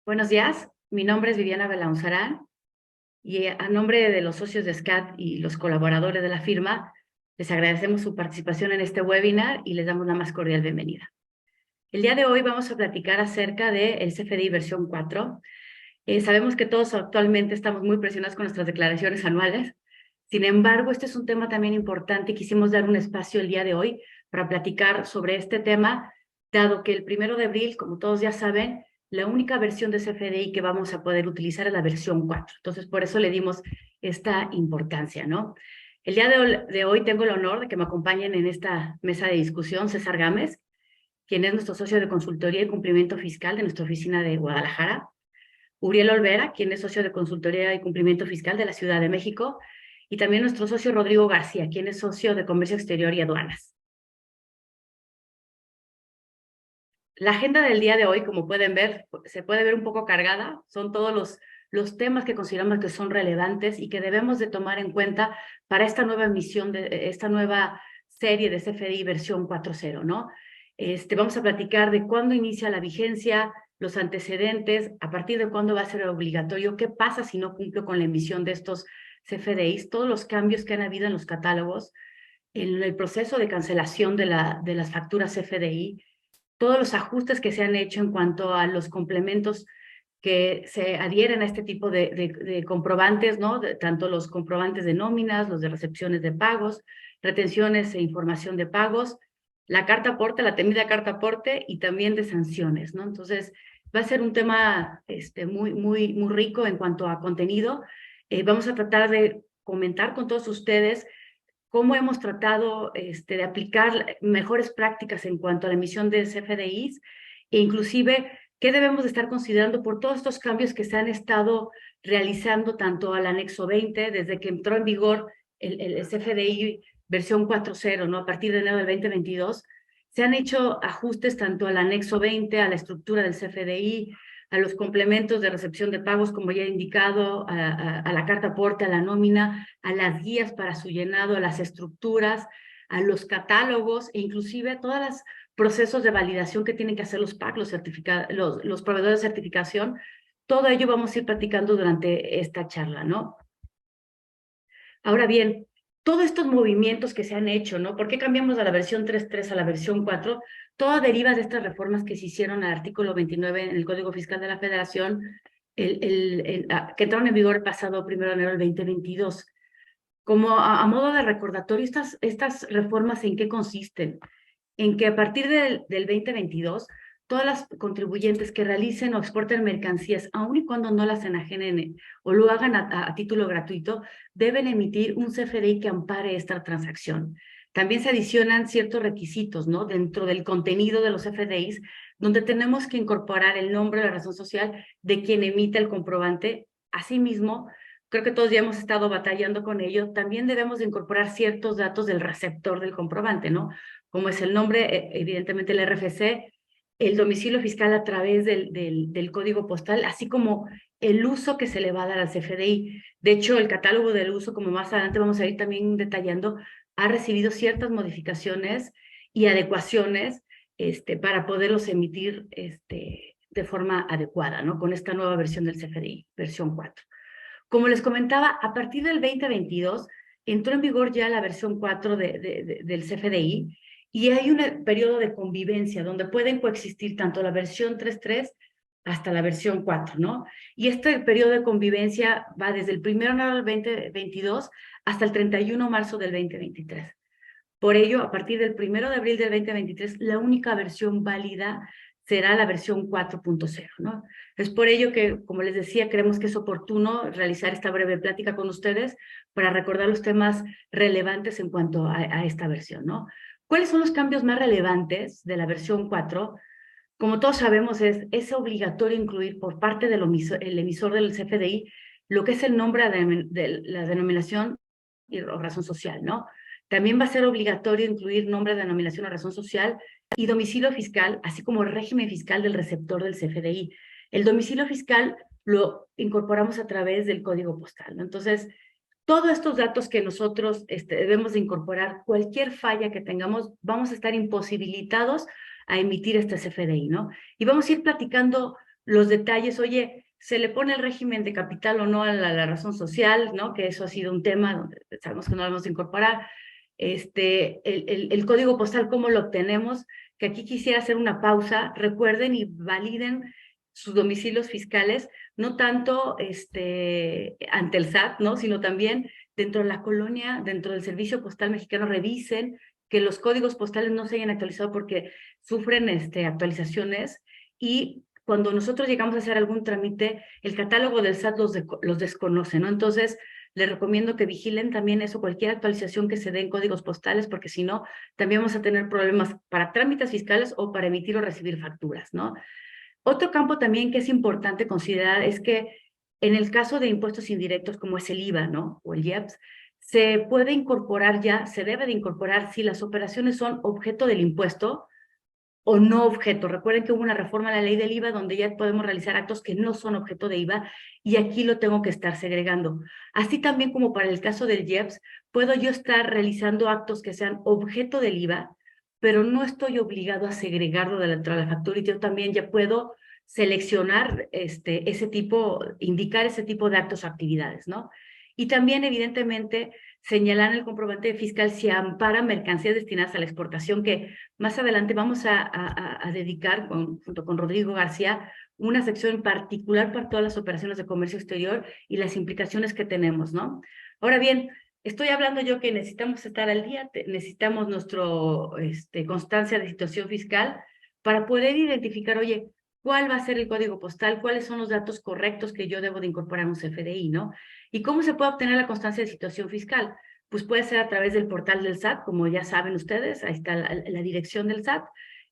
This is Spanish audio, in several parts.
Buenos días, mi nombre es Viviana Belaunzarán y a nombre de los socios de SCAT y los colaboradores de la firma, les agradecemos su participación en este webinar y les damos la más cordial bienvenida. El día de hoy vamos a platicar acerca del CFDI versión 4. Sabemos que todos actualmente estamos muy presionados con nuestras declaraciones anuales. Sin embargo, este es un tema también importante y quisimos dar un espacio el día de hoy para platicar sobre este tema, dado que el 1 de abril, como todos ya saben, la única versión de CFDI que vamos a poder utilizar es la versión 4. Entonces, por eso le dimos esta importancia, ¿no? El día de hoy tengo el honor de que me acompañen en esta mesa de discusión César Gámez, quien es nuestro socio de consultoría y cumplimiento fiscal de nuestra oficina de Guadalajara. Uriel Olvera, quien es socio de consultoría y cumplimiento fiscal de la Ciudad de México, y también nuestro socio Rodrigo García, quien es socio de comercio exterior y aduanas. La agenda del día de hoy, como pueden ver, se puede ver un poco cargada. Son todos los temas que consideramos que son relevantes y que debemos de tomar en cuenta para esta nueva emisión, esta nueva serie de CFDI versión 4.0, ¿no? Vamos a platicar de cuándo inicia la vigencia, los antecedentes, a partir de cuándo va a ser obligatorio, qué pasa si no cumplo con la emisión de estos CFDIs, todos los cambios que han habido en los catálogos, en el proceso de cancelación de las facturas CFDI, todos los ajustes que se han hecho en cuanto a los complementos que se adhieren a este tipo de comprobantes, ¿no? Tanto los comprobantes de nóminas, los de recepciones de pagos, retenciones e información de pagos, la carta aporte, la temida carta aporte y también de sanciones, ¿no? Entonces, va a ser un tema muy rico en cuanto a contenido. Vamos a tratar de comentar con todos ustedes cómo hemos tratado de aplicar mejores prácticas en cuanto a la emisión de CFDIs e inclusive qué debemos de estar considerando por todos estos cambios que se han estado realizando tanto al anexo 20, desde que entró en vigor el CFDI versión 4.0, ¿no? A partir de enero del 2022, se han hecho ajustes tanto al anexo 20, a la estructura del CFDI, a los complementos de recepción de pagos, como ya he indicado, a la carta aporte, a la nómina, a las guías para su llenado, a las estructuras, a los catálogos e inclusive a todos los procesos de validación que tienen que hacer los PAC, los proveedores de certificación. Todo ello vamos a ir platicando durante esta charla, ¿no? Ahora bien, todos estos movimientos que se han hecho, ¿no? ¿Por qué cambiamos de la versión 3.3 a la versión 4? Todo deriva de estas reformas que se hicieron al artículo 29 en el Código Fiscal de la Federación, que entraron en vigor el pasado 1 de enero del 2022. Como a modo de recordatorio, estas reformas, ¿en qué consisten? En que a partir del 2022, todas las contribuyentes que realicen o exporten mercancías, aun y cuando no las enajenen o lo hagan a título gratuito, deben emitir un CFDI que ampare esta transacción. También se adicionan ciertos requisitos, ¿no? Dentro del contenido de los CFDIs, donde tenemos que incorporar el nombre, la razón social de quien emite el comprobante. Asimismo, creo que todos ya hemos estado batallando con ello, también debemos de incorporar ciertos datos del receptor del comprobante, ¿no? Como es el nombre, evidentemente el RFC, el domicilio fiscal a través del código postal, así como el uso que se le va a dar al CFDI. De hecho, el catálogo del uso, como más adelante vamos a ir también detallando, ha recibido ciertas modificaciones y adecuaciones para poderlos emitir de forma adecuada, ¿no? Con esta nueva versión del CFDI, versión 4. Como les comentaba, a partir del 2022 entró en vigor ya la versión 4 del CFDI y hay un periodo de convivencia donde pueden coexistir tanto la versión 3.3 hasta la versión 4, ¿no? Y este periodo de convivencia va desde el 1 de enero del 2022 hasta el 31 de marzo del 2023. Por ello, a partir del 1 de abril del 2023, la única versión válida será la versión 4.0, ¿no? Es por ello que, como les decía, creemos que es oportuno realizar esta breve plática con ustedes para recordar los temas relevantes en cuanto a esta versión, ¿no? ¿Cuáles son los cambios más relevantes de la versión 4? Como todos sabemos, es obligatorio incluir por parte del emisor del CFDI lo que es el nombre de la denominación y razón social, ¿no? También va a ser obligatorio incluir nombre, denominación o razón social y domicilio fiscal, así como el régimen fiscal del receptor del CFDI. El domicilio fiscal lo incorporamos a través del código postal, ¿no? Entonces, todos estos datos que nosotros debemos de incorporar, cualquier falla que tengamos, vamos a estar imposibilitados a emitir este CFDI, ¿no? Y vamos a ir platicando los detalles, oye, se le pone el régimen de capital o no a la razón social, ¿no? Que eso ha sido un tema donde sabemos que no lo vamos a incorporar. El código postal, ¿cómo lo obtenemos? Que aquí quisiera hacer una pausa. Recuerden y validen sus domicilios fiscales, no tanto ante el SAT, ¿no? Sino también dentro de la colonia, dentro del Servicio Postal Mexicano, revisen que los códigos postales no se hayan actualizado porque sufren actualizaciones, y cuando nosotros llegamos a hacer algún trámite, el catálogo del SAT los desconoce, ¿no? Entonces, les recomiendo que vigilen también eso, cualquier actualización que se dé en códigos postales, porque si no, también vamos a tener problemas para trámites fiscales o para emitir o recibir facturas, ¿no? Otro campo también que es importante considerar es que en el caso de impuestos indirectos como es el IVA, ¿no? O el IEPS, se puede incorporar ya, se debe de incorporar si las operaciones son objeto del impuesto o no objeto. Recuerden que hubo una reforma a la ley del IVA donde ya podemos realizar actos que no son objeto de IVA, y aquí lo tengo que estar segregando. Así también como para el caso del IEPS, puedo yo estar realizando actos que sean objeto del IVA, pero no estoy obligado a segregarlo dentro de la factura, y yo también ya puedo seleccionar ese tipo, indicar ese tipo de actos o actividades, ¿no? Y también, evidentemente, señalar en el comprobante fiscal si ampara mercancías destinadas a la exportación, que más adelante vamos a dedicar, junto con Rodrigo García, una sección en particular para todas las operaciones de comercio exterior y las implicaciones que tenemos, ¿no? Ahora bien, estoy hablando yo que necesitamos estar al día, necesitamos nuestro constancia de situación fiscal para poder identificar, oye, ¿cuál va a ser el código postal? ¿Cuáles son los datos correctos que yo debo de incorporar a un CFDI, ¿no? ¿Y cómo se puede obtener la constancia de situación fiscal? Pues puede ser a través del portal del SAT, como ya saben ustedes, ahí está la dirección del SAT.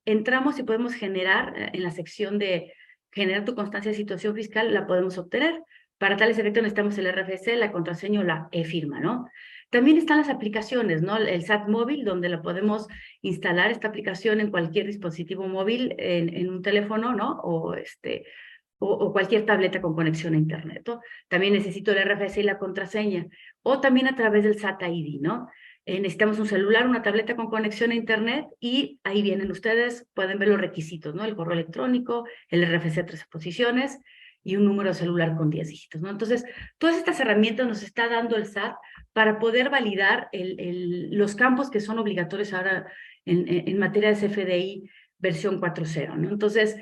Entramos y podemos generar, en la sección de generar tu constancia de situación fiscal, la podemos obtener. Para tales efectos necesitamos el RFC, la contraseña o la e-firma, ¿no? También están las aplicaciones, ¿no? El SAT móvil, donde la podemos instalar esta aplicación en cualquier dispositivo móvil, en un teléfono, ¿no? O cualquier tableta con conexión a Internet, ¿no? También necesito el RFC y la contraseña, o también a través del SAT ID, ¿no? Necesitamos un celular, una tableta con conexión a Internet, y ahí vienen ustedes, pueden ver los requisitos, ¿no? El correo electrónico, el RFC a 3 posiciones y un número de celular con 10 dígitos, ¿no? Entonces, todas estas herramientas nos está dando el SAT para poder validar los campos que son obligatorios ahora en materia de CFDI versión 4.0, ¿no? Entonces,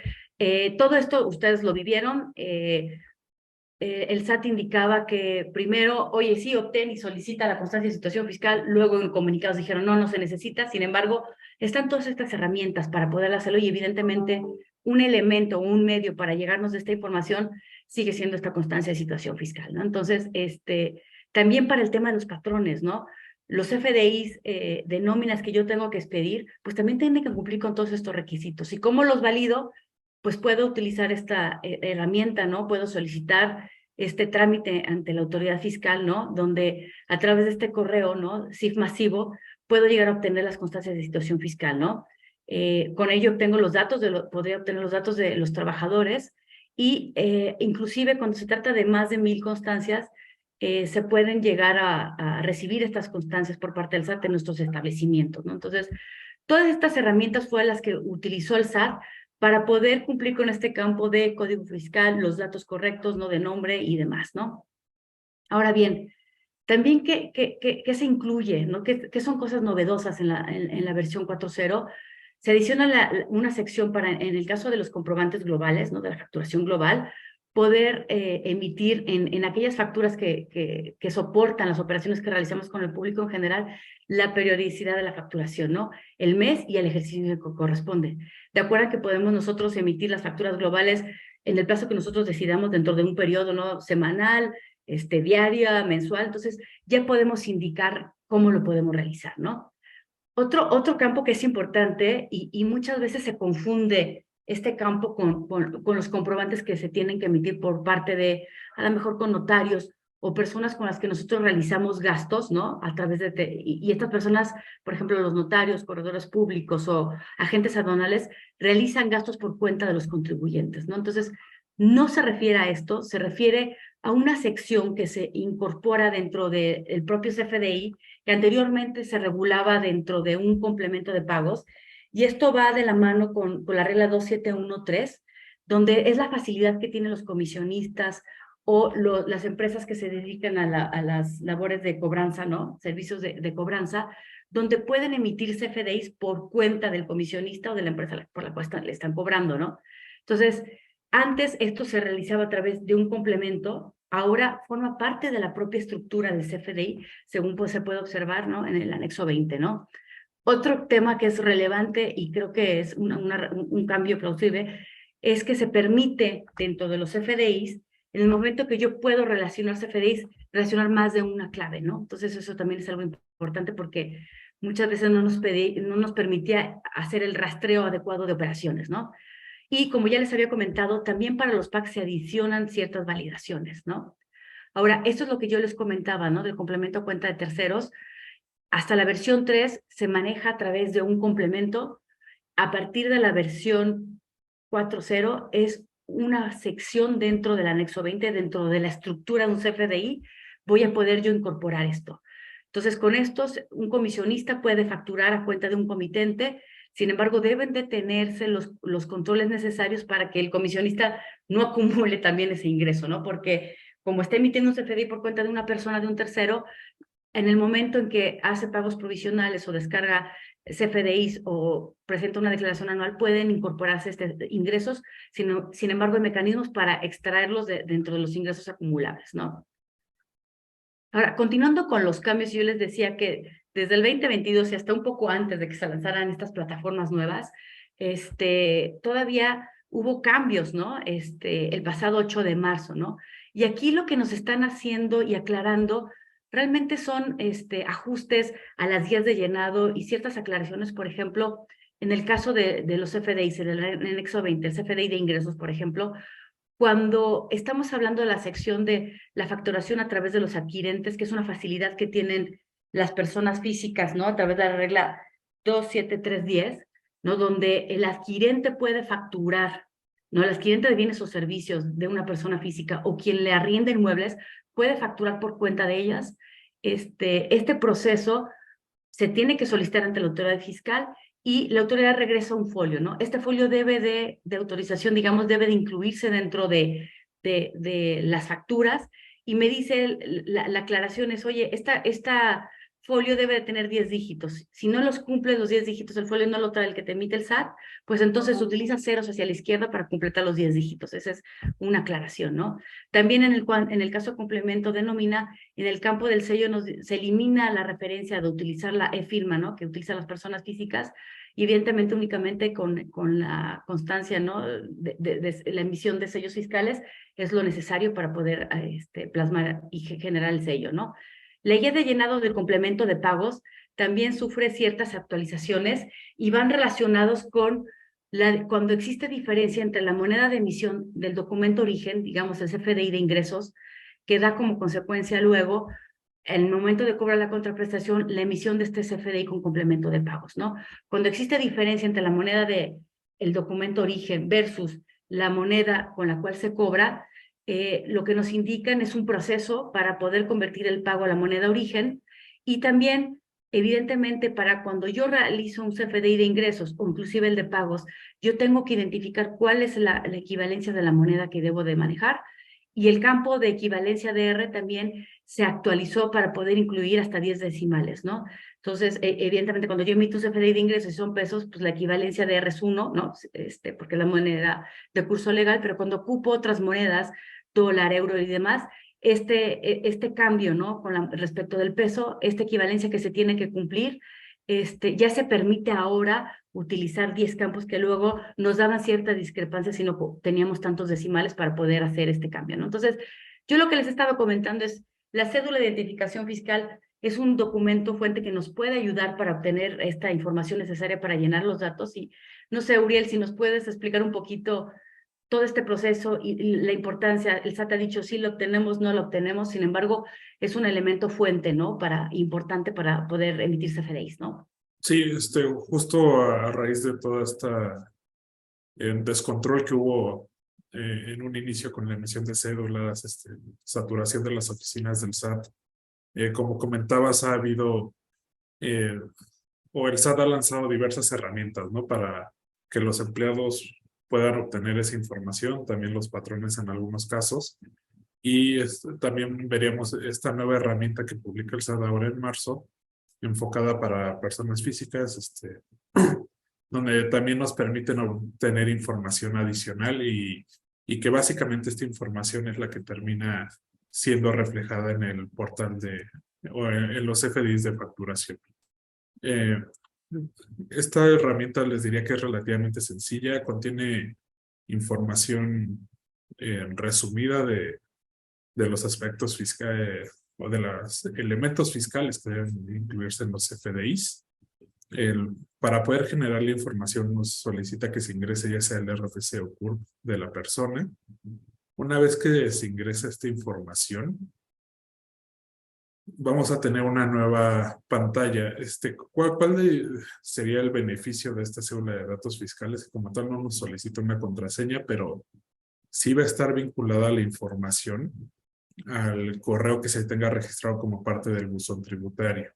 todo esto ustedes lo vivieron. El SAT indicaba que primero, oye, sí, obtén y solicita la constancia de situación fiscal, luego en comunicados dijeron, no, no se necesita. Sin embargo, están todas estas herramientas para poder hacerlo, y evidentemente un elemento, un medio para llegarnos de esta información sigue siendo esta constancia de situación fiscal, ¿no? Entonces, también para el tema de los patrones, ¿no? Los FDIs de nóminas que yo tengo que expedir, pues también tienen que cumplir con todos estos requisitos. ¿Y cómo los valido? Pues puedo utilizar esta herramienta, ¿no? Puedo solicitar este trámite ante la autoridad fiscal, ¿no? Donde a través de este correo, ¿no? CIF masivo, puedo llegar a obtener las constancias de situación fiscal, ¿no? Con ello obtengo los datos, podría obtener los datos de los trabajadores, y inclusive cuando se trata de más de 1000 constancias, se pueden llegar a recibir estas constancias por parte del SAT en nuestros establecimientos, ¿no? Entonces, todas estas herramientas fueron las que utilizó el SAT para poder cumplir con este campo de código fiscal, los datos correctos, ¿no? De nombre y demás, ¿no? Ahora bien, también, ¿qué se incluye, ¿no? ¿Qué son cosas novedosas en la versión 4.0? Se adiciona una sección para, en el caso de los comprobantes globales, ¿no? De la facturación global, poder emitir en aquellas facturas que soportan las operaciones que realizamos con el público en general, la periodicidad de la facturación, ¿no? El mes y el ejercicio que corresponde. De acuerdo a que podemos nosotros emitir las facturas globales en el plazo que nosotros decidamos dentro de un periodo, ¿no? Semanal, diaria, mensual. Entonces, ya podemos indicar cómo lo podemos realizar, ¿no? Otro campo que es importante, y muchas veces se confunde este campo con los comprobantes que se tienen que emitir por parte de, a lo mejor con notarios o personas con las que nosotros realizamos gastos, ¿no? A través y estas personas, por ejemplo, los notarios, corredores públicos o agentes aduanales, realizan gastos por cuenta de los contribuyentes, ¿no? Entonces, no se refiere a esto, se refiere a una sección que se incorpora dentro del propio CFDI, que anteriormente se regulaba dentro de un complemento de pagos, y esto va de la mano con la regla 2713, donde es la facilidad que tienen los comisionistas o las empresas que se dedican a las labores de cobranza, ¿no? Servicios de cobranza, donde pueden emitir CFDIs por cuenta del comisionista o de la empresa por la cual le están cobrando, ¿no? Entonces, antes esto se realizaba a través de un complemento, ahora forma parte de la propia estructura del CFDI, según pues, se puede observar, ¿no? En el anexo 20, ¿no? Otro tema que es relevante y creo que es un cambio plausible es que se permite dentro de los CFDIs, en el momento que yo puedo relacionar CFDIs, relacionar más de una clave, ¿no? Entonces eso también es algo importante porque muchas veces no nos permitía hacer el rastreo adecuado de operaciones, ¿no? Y como ya les había comentado, también para los PACs se adicionan ciertas validaciones, ¿no? Ahora, esto es lo que yo les comentaba, ¿no? Del complemento a cuenta de terceros. Hasta la versión 3 se maneja a través de un complemento. A partir de la versión 4.0 es una sección dentro del anexo 20, dentro de la estructura de un CFDI, voy a poder yo incorporar esto. Entonces, con estos, un comisionista puede facturar a cuenta de un comitente, sin embargo, deben de tenerse los controles necesarios para que el comisionista no acumule también ese ingreso, ¿no? Porque como está emitiendo un CFDI por cuenta de una persona, de un tercero, en el momento en que hace pagos provisionales o descarga CFDIs o presenta una declaración anual, pueden incorporarse ingresos, sin embargo, hay mecanismos para extraerlos dentro de los ingresos acumulables, ¿no? Ahora, continuando con los cambios, yo les decía que desde el 2022 y hasta un poco antes de que se lanzaran estas plataformas nuevas, todavía hubo cambios, ¿no? El pasado 8 de marzo, ¿no? Y aquí lo que nos están haciendo y aclarando realmente son ajustes a las guías de llenado y ciertas aclaraciones, por ejemplo, en el caso de los CFDIs, en el anexo 20, el CFDI de ingresos, por ejemplo, cuando estamos hablando de la sección de la facturación a través de los adquirentes, que es una facilidad que tienen las personas físicas, ¿no? A través de la regla 27310, ¿no? Donde el adquirente puede facturar, ¿no? El adquirente de bienes o servicios de una persona física o quien le arrienda inmuebles puede facturar por cuenta de ellas. Este proceso se tiene que solicitar ante la autoridad fiscal y la autoridad regresa un folio, ¿no? Este folio debe de autorización, digamos, debe de incluirse dentro de las facturas y me dice la aclaración es, oye, esta folio debe de tener 10 dígitos. Si no los cumple los 10 dígitos, el folio no lo trae el que te emite el SAT, pues entonces utiliza ceros hacia la izquierda para completar los 10 dígitos. Esa es una aclaración, ¿no? También en el caso de complemento de nómina, en el campo del sello se elimina la referencia de utilizar la e-firma, ¿no? Que utilizan las personas físicas, y evidentemente únicamente con la constancia, ¿no? De la emisión de sellos fiscales es lo necesario para poder plasmar y generar el sello, ¿no? La guía de llenado del complemento de pagos también sufre ciertas actualizaciones y van relacionados con cuando existe diferencia entre la moneda de emisión del documento origen, digamos el CFDI de ingresos, que da como consecuencia luego, en el momento de cobrar la contraprestación, la emisión de este CFDI con complemento de pagos, ¿no? Cuando existe diferencia entre la moneda de el documento origen versus la moneda con la cual se cobra, lo que nos indican es un proceso para poder convertir el pago a la moneda origen y también, evidentemente, para cuando yo realizo un CFDI de ingresos o inclusive el de pagos, yo tengo que identificar cuál es la equivalencia de la moneda que debo de manejar y el campo de equivalencia de R también se actualizó para poder incluir hasta 10 decimales, ¿no? Entonces, evidentemente, cuando yo emito un CFDI de ingresos y son pesos, pues la equivalencia de R es 1, ¿no? Porque es la moneda de curso legal, pero cuando ocupo otras monedas, dólar, euro y demás, este cambio, ¿no? Respecto del peso, esta equivalencia que se tiene que cumplir, ya se permite ahora utilizar 10 campos que luego nos daban cierta discrepancia si no teníamos tantos decimales para poder hacer este cambio, ¿no? Entonces, yo lo que les estaba comentando es, la cédula de identificación fiscal es un documento fuente que nos puede ayudar para obtener esta información necesaria para llenar los datos y no sé, Uriel, si nos puedes explicar un poquito todo este proceso y la importancia. El SAT ha dicho sí lo obtenemos, no lo obtenemos, sin embargo, es un elemento fuente, ¿no? Importante para poder emitir CFDIs, ¿no? Sí, justo a raíz de toda esta descontrol que hubo en un inicio con la emisión de cédulas, saturación de las oficinas del SAT, como comentabas, ha habido, o el SAT ha lanzado diversas herramientas, ¿no? Para que los empleados puedan obtener esa información, también los patrones en algunos casos. Y también veríamos esta nueva herramienta que publica el SAT ahora en marzo, enfocada para personas físicas, donde también nos permiten obtener información adicional y que básicamente esta información es la que termina siendo reflejada en el portal o en los FDIs de facturación. Esta herramienta les diría que es relativamente sencilla, contiene información resumida de los aspectos fiscales o de los elementos fiscales que deben incluirse en los FDIs. Para poder generar la información nos solicita que se ingrese ya sea el RFC o CURP de la persona. Una vez que se ingresa esta información, vamos a tener una nueva pantalla. ¿Cuál sería el beneficio de esta cédula de datos fiscales? Como tal no nos solicita una contraseña, pero sí va a estar vinculada la información al correo que se tenga registrado como parte del buzón tributario.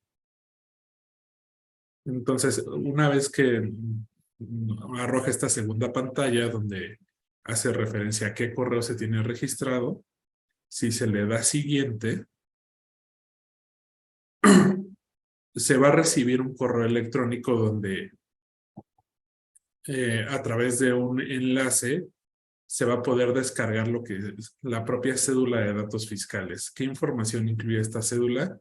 Entonces, una vez que arroja esta segunda pantalla donde hace referencia a qué correo se tiene registrado, si se le da siguiente, se va a recibir un correo electrónico donde a través de un enlace se va a poder descargar lo que es la propia cédula de datos fiscales. ¿Qué información incluye esta cédula?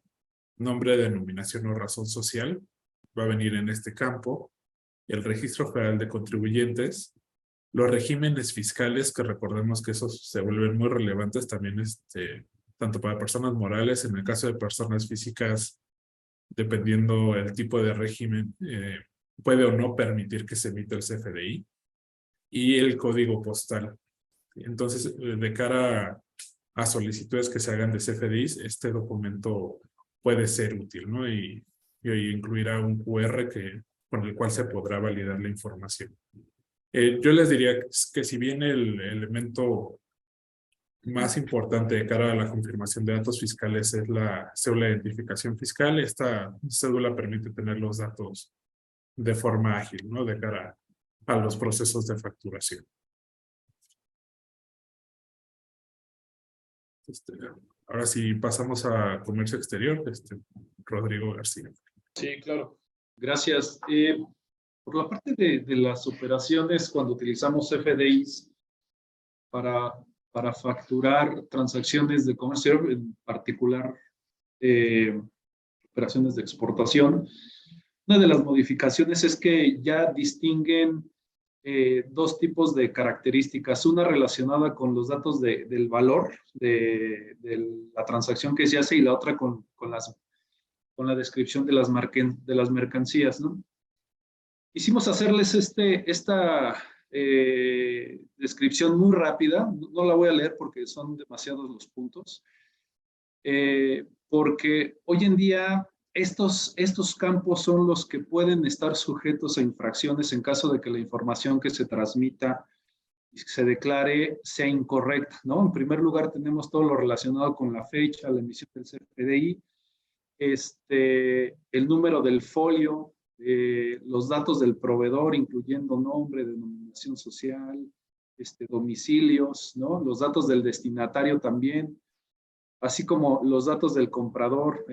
Nombre, denominación o razón social. Va a venir en este campo. El registro federal de contribuyentes. Los regímenes fiscales, que recordemos que esos se vuelven muy relevantes también, tanto para personas morales, en el caso de personas físicas, dependiendo el tipo de régimen, puede o no permitir que se emita el CFDI. Y el código postal. Entonces, de cara a solicitudes que se hagan de CFDIs, este documento puede ser útil, ¿no? Y incluirá un QR con el cual se podrá validar la información. Yo les diría que si bien el elemento más importante de cara a la confirmación de datos fiscales es la cédula de identificación fiscal, esta cédula permite tener los datos de forma ágil, ¿no? De cara a los procesos de facturación. Ahora sí pasamos a comercio exterior, Rodrigo García. Sí, claro. Gracias. Por la parte de las operaciones, cuando utilizamos FDIs para facturar transacciones de comercio, en particular operaciones de exportación, una de las modificaciones es que ya distinguen dos tipos de características, una relacionada con los datos del valor de la transacción que se hace y la otra con la descripción de las mercancías, ¿no? Quisimos hacerles esta descripción muy rápida, no la voy a leer porque son demasiados los puntos, porque hoy en día estos campos son los que pueden estar sujetos a infracciones en caso de que la información que se transmita y se declare sea incorrecta, ¿no? En primer lugar tenemos todo lo relacionado con la fecha, la emisión del CFDI, el número del folio, los datos del proveedor, incluyendo nombre, denominación social, domicilios, ¿no? Los datos del destinatario también, así como los datos del comprador.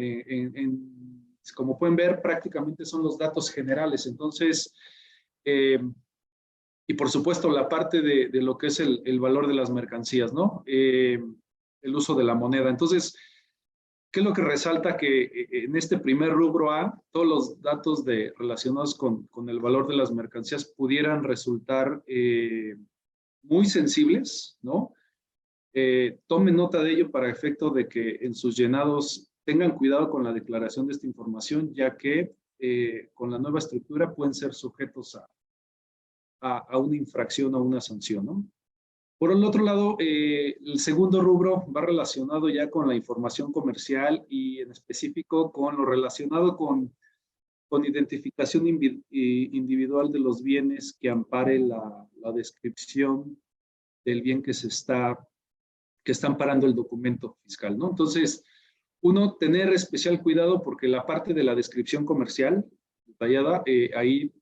Como pueden ver, prácticamente son los datos generales. Entonces, y por supuesto la parte de lo que es el valor de las mercancías, ¿no? El uso de la moneda. Entonces, ¿qué es lo que resalta? Que en este primer rubro A, todos los datos relacionados con el valor de las mercancías pudieran resultar muy sensibles, ¿no? Tomen nota de ello para efecto de que en sus llenados tengan cuidado con la declaración de esta información, ya que con la nueva estructura pueden ser sujetos a una infracción o una sanción, ¿no? Por el otro lado, el segundo rubro va relacionado ya con la información comercial y en específico con lo relacionado con identificación individual de los bienes que ampare la descripción del bien que está amparando el documento fiscal, ¿no? Entonces, uno, tener especial cuidado porque la parte de la descripción comercial detallada, ahí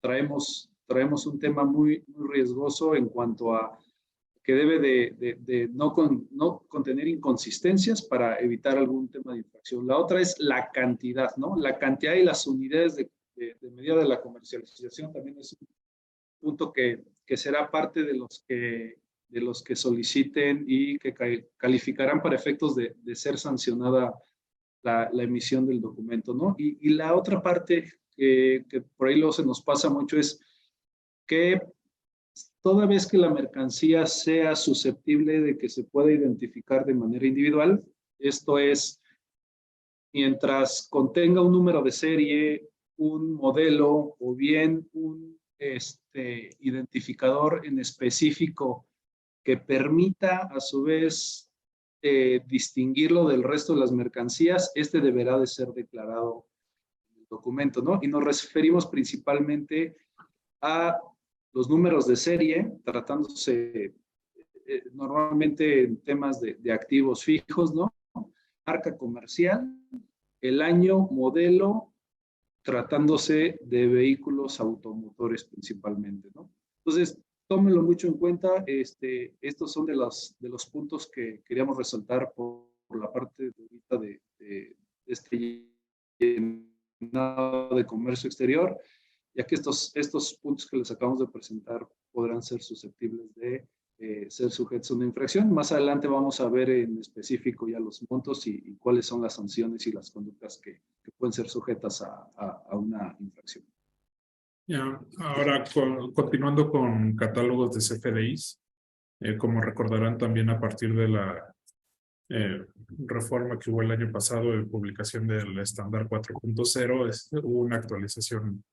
traemos traemos un tema muy, muy riesgoso en cuanto a que debe de no contener inconsistencias para evitar algún tema de infracción. La otra es la cantidad, ¿no? La cantidad y las unidades de medida de la comercialización también es un punto que será parte de los que soliciten y que calificarán para efectos de ser sancionada la emisión del documento, ¿no? Y la otra parte que por ahí luego se nos pasa mucho es que toda vez que la mercancía sea susceptible de que se pueda identificar de manera individual, esto es, mientras contenga un número de serie, un modelo o bien un identificador en específico que permita a su vez distinguirlo del resto de las mercancías, deberá de ser declarado en el documento, ¿no? Y nos referimos principalmente a los números de serie, tratándose normalmente en temas de activos fijos, ¿no? Marca comercial, el año, modelo, tratándose de vehículos automotores principalmente, ¿no? Entonces, tómenlo mucho en cuenta. Estos son de los puntos que queríamos resaltar por la parte de este llenado de comercio exterior, ya que estos puntos que les acabamos de presentar podrán ser susceptibles de ser sujetos a una infracción. Más adelante vamos a ver en específico ya los montos y cuáles son las sanciones y las conductas que pueden ser sujetas a una infracción. Ya, ahora, continuando con catálogos de CFDIs, como recordarán también a partir de la reforma que hubo el año pasado de publicación del estándar 4.0, hubo una actualización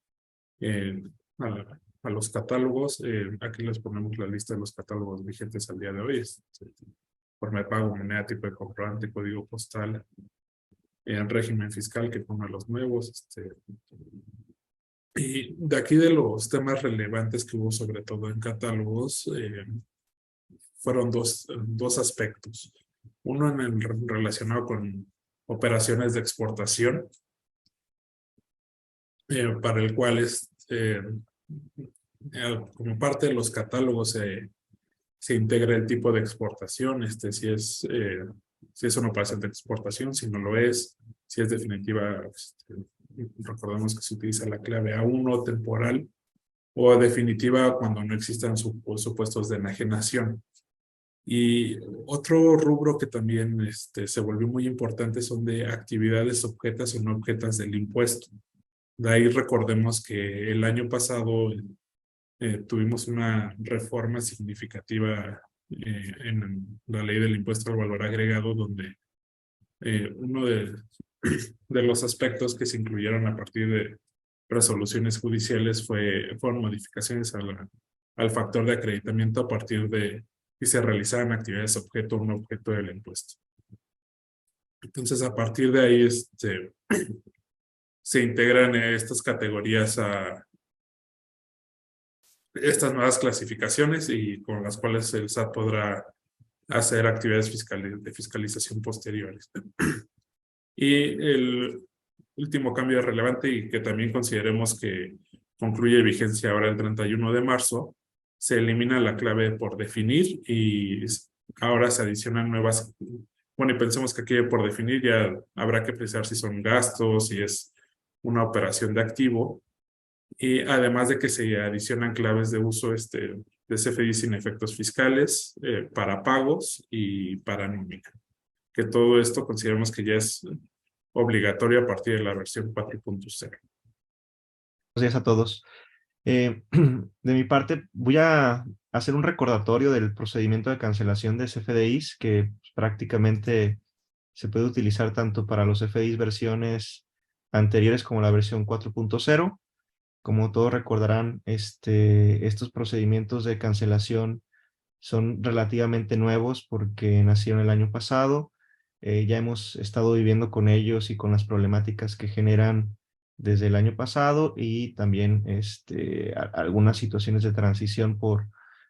a los catálogos. Aquí les ponemos la lista de los catálogos vigentes al día de hoy. Forma de pago, moneda, tipo de comprobante, código postal, régimen fiscal, que fue uno de los nuevos. Y de aquí, de los temas relevantes que hubo sobre todo en catálogos, fueron dos aspectos. Uno relacionado con operaciones de exportación, para el cual como parte de los catálogos se integra el tipo de exportación, si es una operación de exportación, si no lo es, si es definitiva. Recordemos que se utiliza la clave A1 temporal o definitiva cuando no existan supuestos de enajenación. Y otro rubro que también se volvió muy importante son de actividades objetas o no objetas del impuesto. De ahí recordemos que el año pasado tuvimos una reforma significativa en la ley del impuesto al valor agregado, donde uno de los aspectos que se incluyeron a partir de resoluciones judiciales fueron modificaciones al factor de acreditamiento a partir de si se realizaban actividades objeto o no objeto del impuesto. Entonces, a partir de ahí se integran estas categorías a estas nuevas clasificaciones y con las cuales el SAT podrá hacer actividades de fiscalización posteriores. Y el último cambio relevante, y que también consideremos que concluye vigencia ahora el 31 de marzo, se elimina la clave por definir y ahora se adicionan nuevas. Bueno, y pensemos que aquí por definir ya habrá que precisar si son gastos, si es una operación de activo, y además de que se adicionan claves de uso de CFDI sin efectos fiscales, para pagos y para nómina. Que todo esto consideramos que ya es obligatorio a partir de la versión 4.0. Buenos días a todos. De mi parte, voy a hacer un recordatorio del procedimiento de cancelación de CFDIs, que prácticamente se puede utilizar tanto para los CFDIs versiones anteriores como la versión 4.0. Como todos recordarán, estos procedimientos de cancelación son relativamente nuevos porque nacieron el año pasado. Ya hemos estado viviendo con ellos y con las problemáticas que generan desde el año pasado, y también algunas situaciones de transición por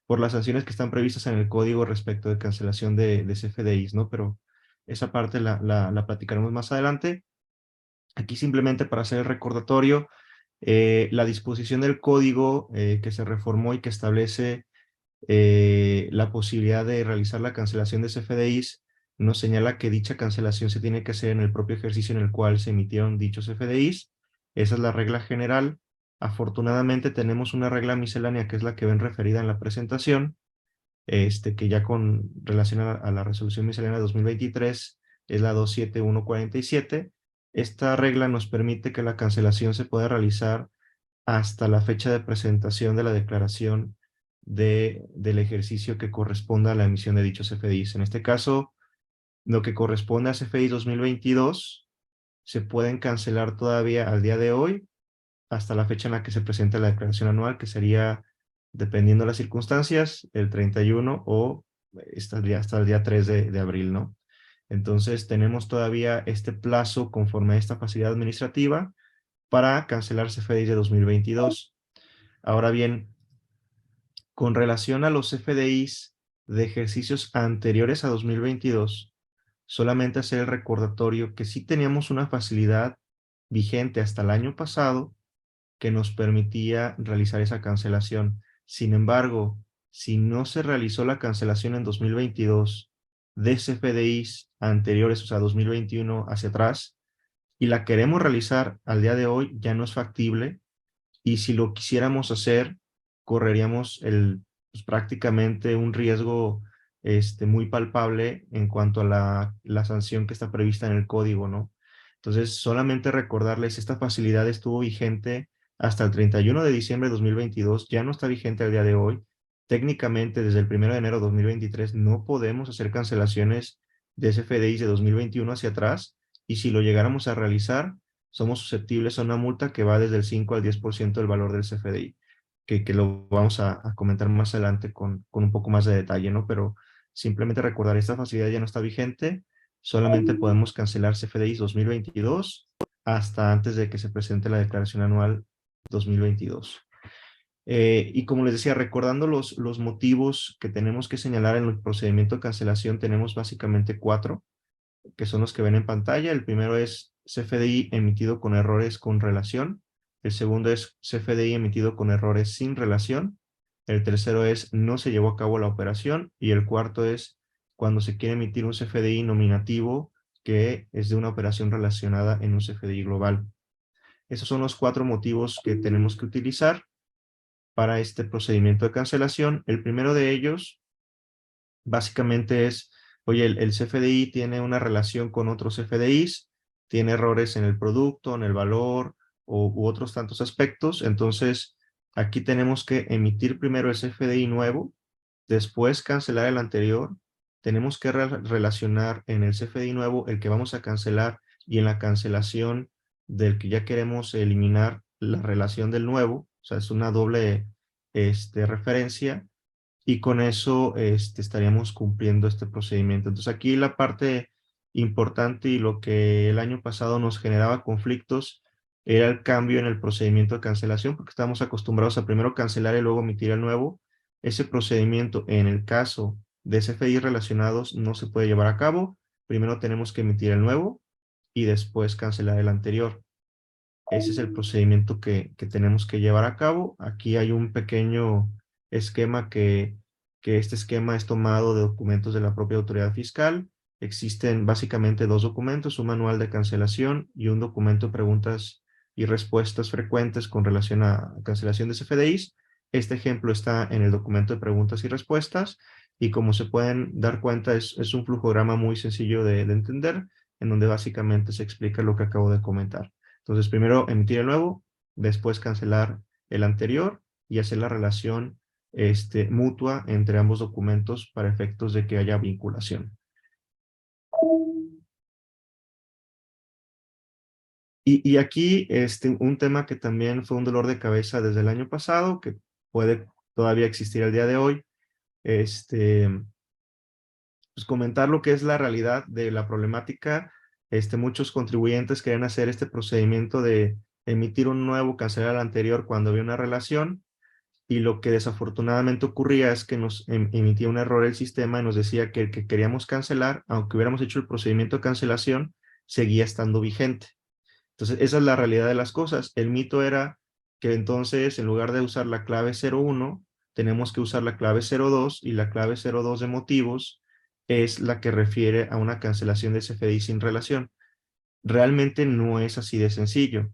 las sanciones que están previstas en el código respecto de cancelación de CFDIs, ¿no? Pero esa parte la platicaremos más adelante. Aquí simplemente para hacer el recordatorio, La disposición del código que se reformó y que establece la posibilidad de realizar la cancelación de CFDIs nos señala que dicha cancelación se tiene que hacer en el propio ejercicio en el cual se emitieron dichos CFDIs. Esa es la regla general. Afortunadamente tenemos una regla miscelánea que es la que ven referida en la presentación, que ya con relación a la resolución miscelánea 2023 es la 27147. Esta regla nos permite que la cancelación se pueda realizar hasta la fecha de presentación de la declaración del ejercicio que corresponda a la emisión de dichos CFDIs. En este caso, lo que corresponde a CFDI 2022 se pueden cancelar todavía al día de hoy hasta la fecha en la que se presenta la declaración anual, que sería, dependiendo de las circunstancias, el 31 o hasta el día 3 de abril, ¿no? Entonces, tenemos todavía este plazo conforme a esta facilidad administrativa para cancelar CFDIs de 2022. Ahora bien, con relación a los CFDIs de ejercicios anteriores a 2022, solamente hacer el recordatorio que sí teníamos una facilidad vigente hasta el año pasado que nos permitía realizar esa cancelación. Sin embargo, si no se realizó la cancelación en 2022 de CFDIs anteriores, o sea, 2021 hacia atrás, y la queremos realizar al día de hoy, ya no es factible. Y si lo quisiéramos hacer, correríamos pues, prácticamente un riesgo muy palpable en cuanto a la sanción que está prevista en el código, ¿no? Entonces, solamente recordarles, esta facilidad estuvo vigente hasta el 31 de diciembre de 2022, ya no está vigente al día de hoy. Técnicamente, desde el 1 de enero de 2023, no podemos hacer cancelaciones de CFDIs de 2021 hacia atrás, y si lo llegáramos a realizar, somos susceptibles a una multa que va desde el 5 al 10% del valor del CFDI, que lo vamos a comentar más adelante con un poco más de detalle, ¿no? Pero simplemente recordar, esta facilidad ya no está vigente, solamente podemos cancelar CFDIs 2022 hasta antes de que se presente la declaración anual 2022. Y como les decía, recordando los motivos que tenemos que señalar en el procedimiento de cancelación, tenemos básicamente 4, que son los que ven en pantalla. El primero es CFDI emitido con errores con relación. El segundo es CFDI emitido con errores sin relación. El tercero es no se llevó a cabo la operación. Y el cuarto es cuando se quiere emitir un CFDI nominativo que es de una operación relacionada en un CFDI global. Esos son los 4 motivos que tenemos que utilizar para este procedimiento de cancelación. El primero de ellos básicamente es, oye, el CFDI tiene una relación con otros CFDIs, tiene errores en el producto, en el valor u otros tantos aspectos. Entonces, aquí tenemos que emitir primero el CFDI nuevo, después cancelar el anterior. Tenemos que relacionar en el CFDI nuevo el que vamos a cancelar y en la cancelación del que ya queremos eliminar la relación del nuevo. O sea, es una doble referencia. Y con eso estaríamos cumpliendo este procedimiento. Entonces aquí la parte importante y lo que el año pasado nos generaba conflictos era el cambio en el procedimiento de cancelación, porque estamos acostumbrados a primero cancelar y luego emitir el nuevo. Ese procedimiento, en el caso de CFDI relacionados, no se puede llevar a cabo. Primero tenemos que emitir el nuevo y después cancelar el anterior. Ese es el procedimiento que tenemos que llevar a cabo. Aquí hay un pequeño esquema que este esquema es tomado de documentos de la propia autoridad fiscal. Existen básicamente 2 documentos, un manual de cancelación y un documento de preguntas y respuestas frecuentes con relación a cancelación de CFDIs. Este ejemplo está en el documento de preguntas y respuestas y como se pueden dar cuenta es un flujograma muy sencillo de entender, en donde básicamente se explica lo que acabo de comentar. Entonces, primero emitir el nuevo, después cancelar el anterior y hacer la relación mutua entre ambos documentos para efectos de que haya vinculación. Y aquí un tema que también fue un dolor de cabeza desde el año pasado, que puede todavía existir al día de hoy, pues comentar lo que es la realidad de la problemática. Muchos contribuyentes quieren hacer este procedimiento de emitir un nuevo, cancelar el anterior cuando había una relación, y lo que desafortunadamente ocurría es que nos emitía un error el sistema y nos decía que el que queríamos cancelar, aunque hubiéramos hecho el procedimiento de cancelación, seguía estando vigente. Entonces, esa es la realidad de las cosas. El mito era que entonces en lugar de usar la clave 01, tenemos que usar la clave 02 y la clave 02 de motivos es la que refiere a una cancelación de CFDI sin relación. Realmente no es así de sencillo.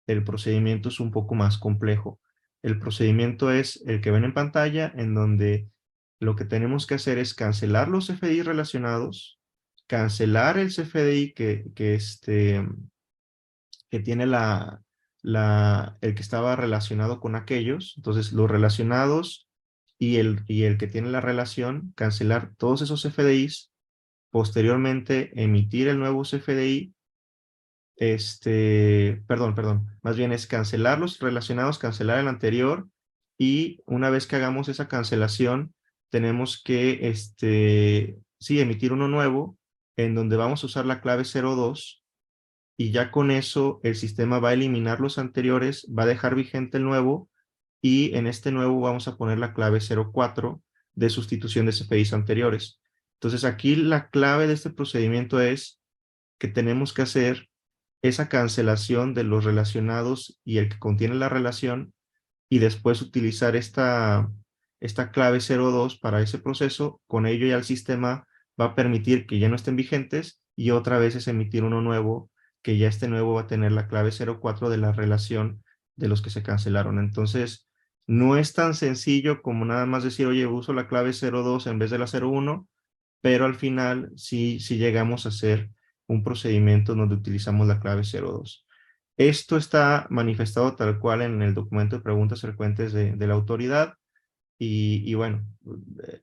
El procedimiento es un poco más complejo. El procedimiento es el que ven en pantalla, en donde lo que tenemos que hacer es cancelar los CFDI relacionados, cancelar el CFDI que tiene el que estaba relacionado con aquellos. Entonces, los relacionados y el que tiene la relación, cancelar todos esos CFDIs, posteriormente emitir el nuevo CFDI, más bien es cancelar los relacionados, cancelar el anterior, y una vez que hagamos esa cancelación, tenemos que, sí, emitir uno nuevo, en donde vamos a usar la clave 02, y ya con eso el sistema va a eliminar los anteriores, va a dejar vigente el nuevo, y en este nuevo vamos a poner la clave 04 de sustitución de CFDIs anteriores. Entonces aquí la clave de este procedimiento es que tenemos que hacer esa cancelación de los relacionados y el que contiene la relación, y después utilizar esta clave 02 para ese proceso. Con ello ya el sistema va a permitir que ya no estén vigentes, y otra vez es emitir uno nuevo, que ya este nuevo va a tener la clave 04 de la relación de los que se cancelaron. Entonces, no es tan sencillo como nada más decir, oye, uso la clave 02 en vez de la 01, pero al final sí llegamos a hacer un procedimiento donde utilizamos la clave 02. Esto está manifestado tal cual en el documento de preguntas frecuentes de la autoridad, y bueno, eh,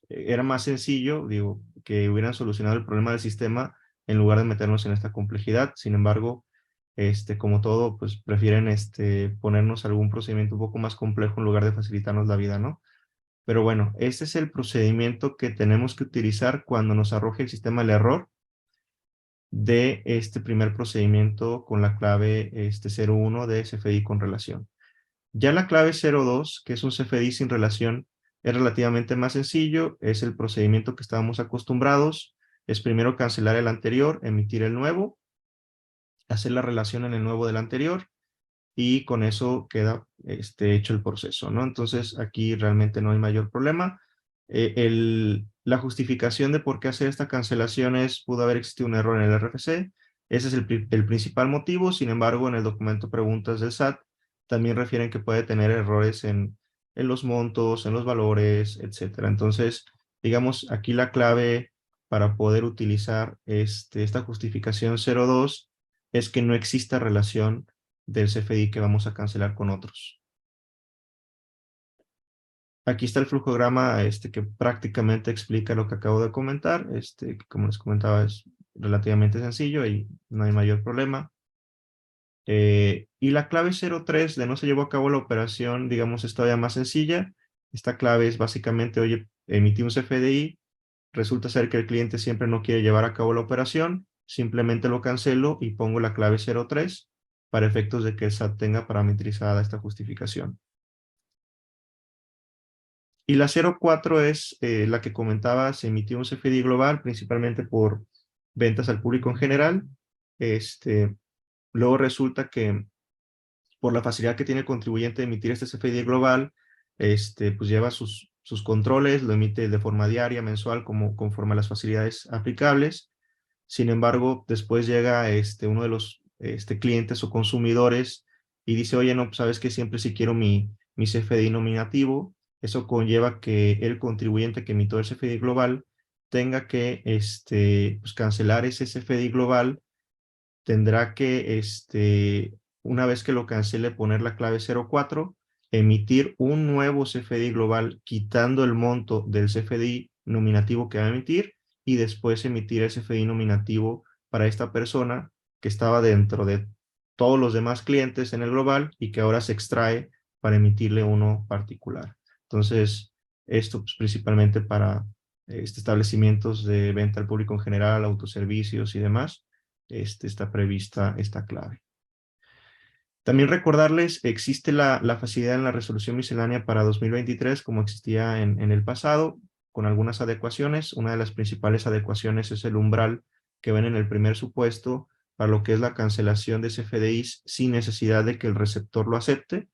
era más sencillo, digo, que hubieran solucionado el problema del sistema en lugar de meternos en esta complejidad. Sin embargo, como todo, pues prefieren ponernos algún procedimiento un poco más complejo en lugar de facilitarnos la vida, ¿no? Pero bueno, este es el procedimiento que tenemos que utilizar cuando nos arroje el sistema el error de este primer procedimiento con la clave 01 de CFDI con relación. Ya la clave 02, que es un CFDI sin relación, es relativamente más sencillo. Es el procedimiento que estábamos acostumbrados. Es primero cancelar el anterior, emitir el nuevo, hacer la relación en el nuevo del anterior, y con eso queda hecho el proceso, ¿no? Entonces aquí realmente no hay mayor problema. La justificación de por qué hacer esta cancelación es, pudo haber existido un error en el RFC. Ese es el principal motivo. Sin embargo, en el documento preguntas del SAT también refieren que puede tener errores en los montos, en los valores, etcétera. Entonces, digamos, aquí la clave para poder utilizar esta justificación 02 es que no exista relación del CFDI que vamos a cancelar con otros. Aquí está el flujograma que prácticamente explica lo que acabo de comentar. Que, como les comentaba, es relativamente sencillo y no hay mayor problema. Y la clave 03 de no se llevó a cabo la operación, digamos, es todavía más sencilla. Esta clave es básicamente, oye, emití un CFDI, resulta ser que el cliente siempre no quiere llevar a cabo la operación, simplemente lo cancelo y pongo la clave 03 para efectos de que el SAT tenga parametrizada esta justificación. Y la 04 es la que comentaba, se emitió un CFDI global, principalmente por ventas al público en general. Luego resulta que por la facilidad que tiene el contribuyente de emitir este CFDI global, pues lleva sus controles, lo emite de forma diaria, mensual, conforme a las facilidades aplicables. Sin embargo, después llega uno de los clientes o consumidores y dice, oye, no, pues sabes que siempre sí quiero mi CFDI nominativo. Eso conlleva que el contribuyente que emitió el CFDI global tenga que pues cancelar ese CFDI global. Tendrá que, una vez que lo cancele, poner la clave 04, emitir un nuevo CFDI global quitando el monto del CFDI nominativo que va a emitir, y después emitir el CFDI nominativo para esta persona que estaba dentro de todos los demás clientes en el global y que ahora se extrae para emitirle uno particular. Entonces, esto pues, principalmente para establecimientos de venta al público en general, autoservicios y demás, está prevista esta clave. También recordarles, existe la facilidad en la resolución miscelánea para 2023 como existía en el pasado, con algunas adecuaciones. Una de las principales adecuaciones es el umbral que ven en el primer supuesto, para lo que es la cancelación de CFDIs sin necesidad de que el receptor lo acepte.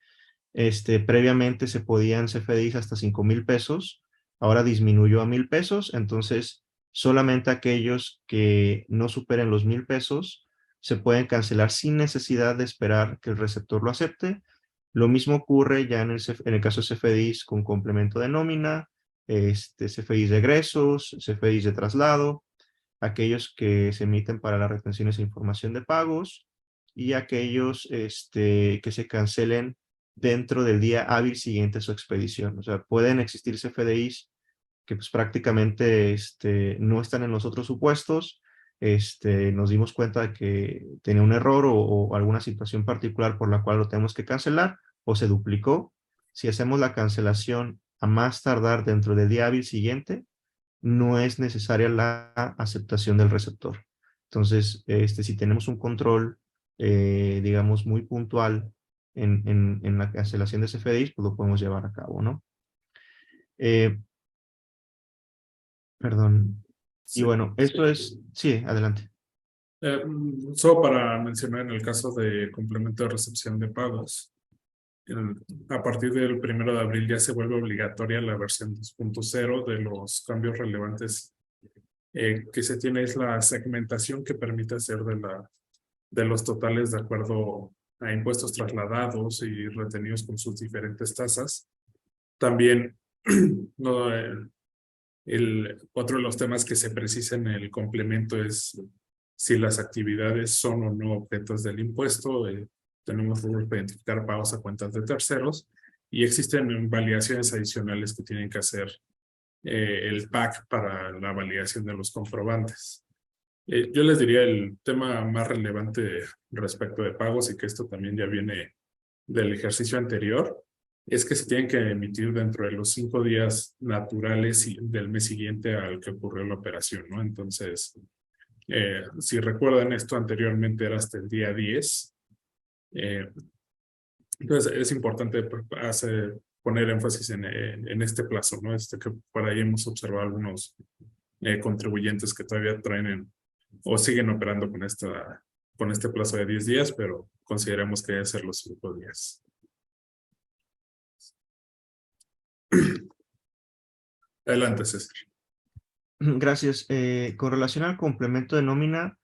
Previamente se podían CFDIs hasta 5,000 pesos, ahora disminuyó a 1,000 pesos, entonces solamente aquellos que no superen los 1,000 pesos se pueden cancelar sin necesidad de esperar que el receptor lo acepte. Lo mismo ocurre ya en el caso de CFDIs con complemento de nómina, CFDIs de egresos, CFDIs de traslado, aquellos que se emiten para las retenciones e información de pagos y aquellos que se cancelen dentro del día hábil siguiente a su expedición. O sea, pueden existir CFDIs que pues prácticamente no están en los otros supuestos. Nos dimos cuenta de que tenía un error o alguna situación particular por la cual lo tenemos que cancelar o se duplicó. Si hacemos la cancelación a más tardar dentro del día hábil siguiente, no es necesaria la aceptación del receptor. Entonces, si tenemos un control, digamos, muy puntual en la cancelación de CFDIs, pues lo podemos llevar a cabo, ¿no? Perdón. Y Sí. bueno, esto es... Sí, adelante. Solo para mencionar en el caso de complemento de recepción de pagos, a partir del 1 de abril ya se vuelve obligatoria la versión 2.0 de los cambios relevantes que se tiene es la segmentación que permite hacer de los totales de acuerdo a impuestos trasladados y retenidos con sus diferentes tasas. También no, otro de los temas que se precisa en el complemento es si las actividades son o no objetos del impuesto. Tenemos rubros para identificar pagos a cuentas de terceros y existen validaciones adicionales que tienen que hacer el PAC para la validación de los comprobantes. Yo les diría el tema más relevante respecto de pagos y que esto también ya viene del ejercicio anterior, es que se tienen que emitir dentro de los 5 días naturales del mes siguiente al que ocurrió la operación, ¿no? Entonces, si recuerdan esto anteriormente era hasta el día 10. Entonces, es importante poner énfasis en este plazo, ¿no? Que por ahí hemos observado algunos contribuyentes que todavía traen o siguen operando con este plazo de 10 días, pero consideramos que debe ser los 5 días. Adelante, César. Gracias. Con relación al complemento de nómina,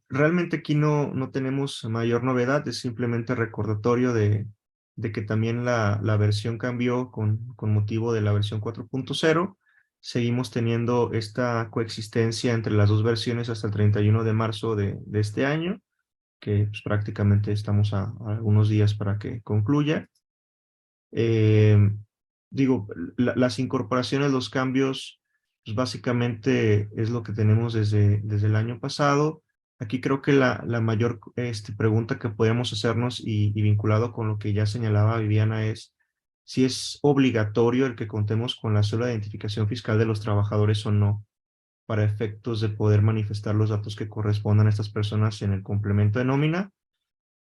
realmente aquí no tenemos mayor novedad, es simplemente recordatorio de que también la versión cambió con motivo de la versión 4.0. Seguimos teniendo esta coexistencia entre las dos versiones hasta el 31 de marzo de este año, que pues, prácticamente estamos a algunos días para que concluya. Digo, las incorporaciones, los cambios, pues básicamente es lo que tenemos desde el año pasado. Aquí creo que la mayor pregunta que podemos hacernos y vinculado con lo que ya señalaba Viviana es si es obligatorio el que contemos con la cédula de identificación fiscal de los trabajadores o no, para efectos de poder manifestar los datos que correspondan a estas personas en el complemento de nómina.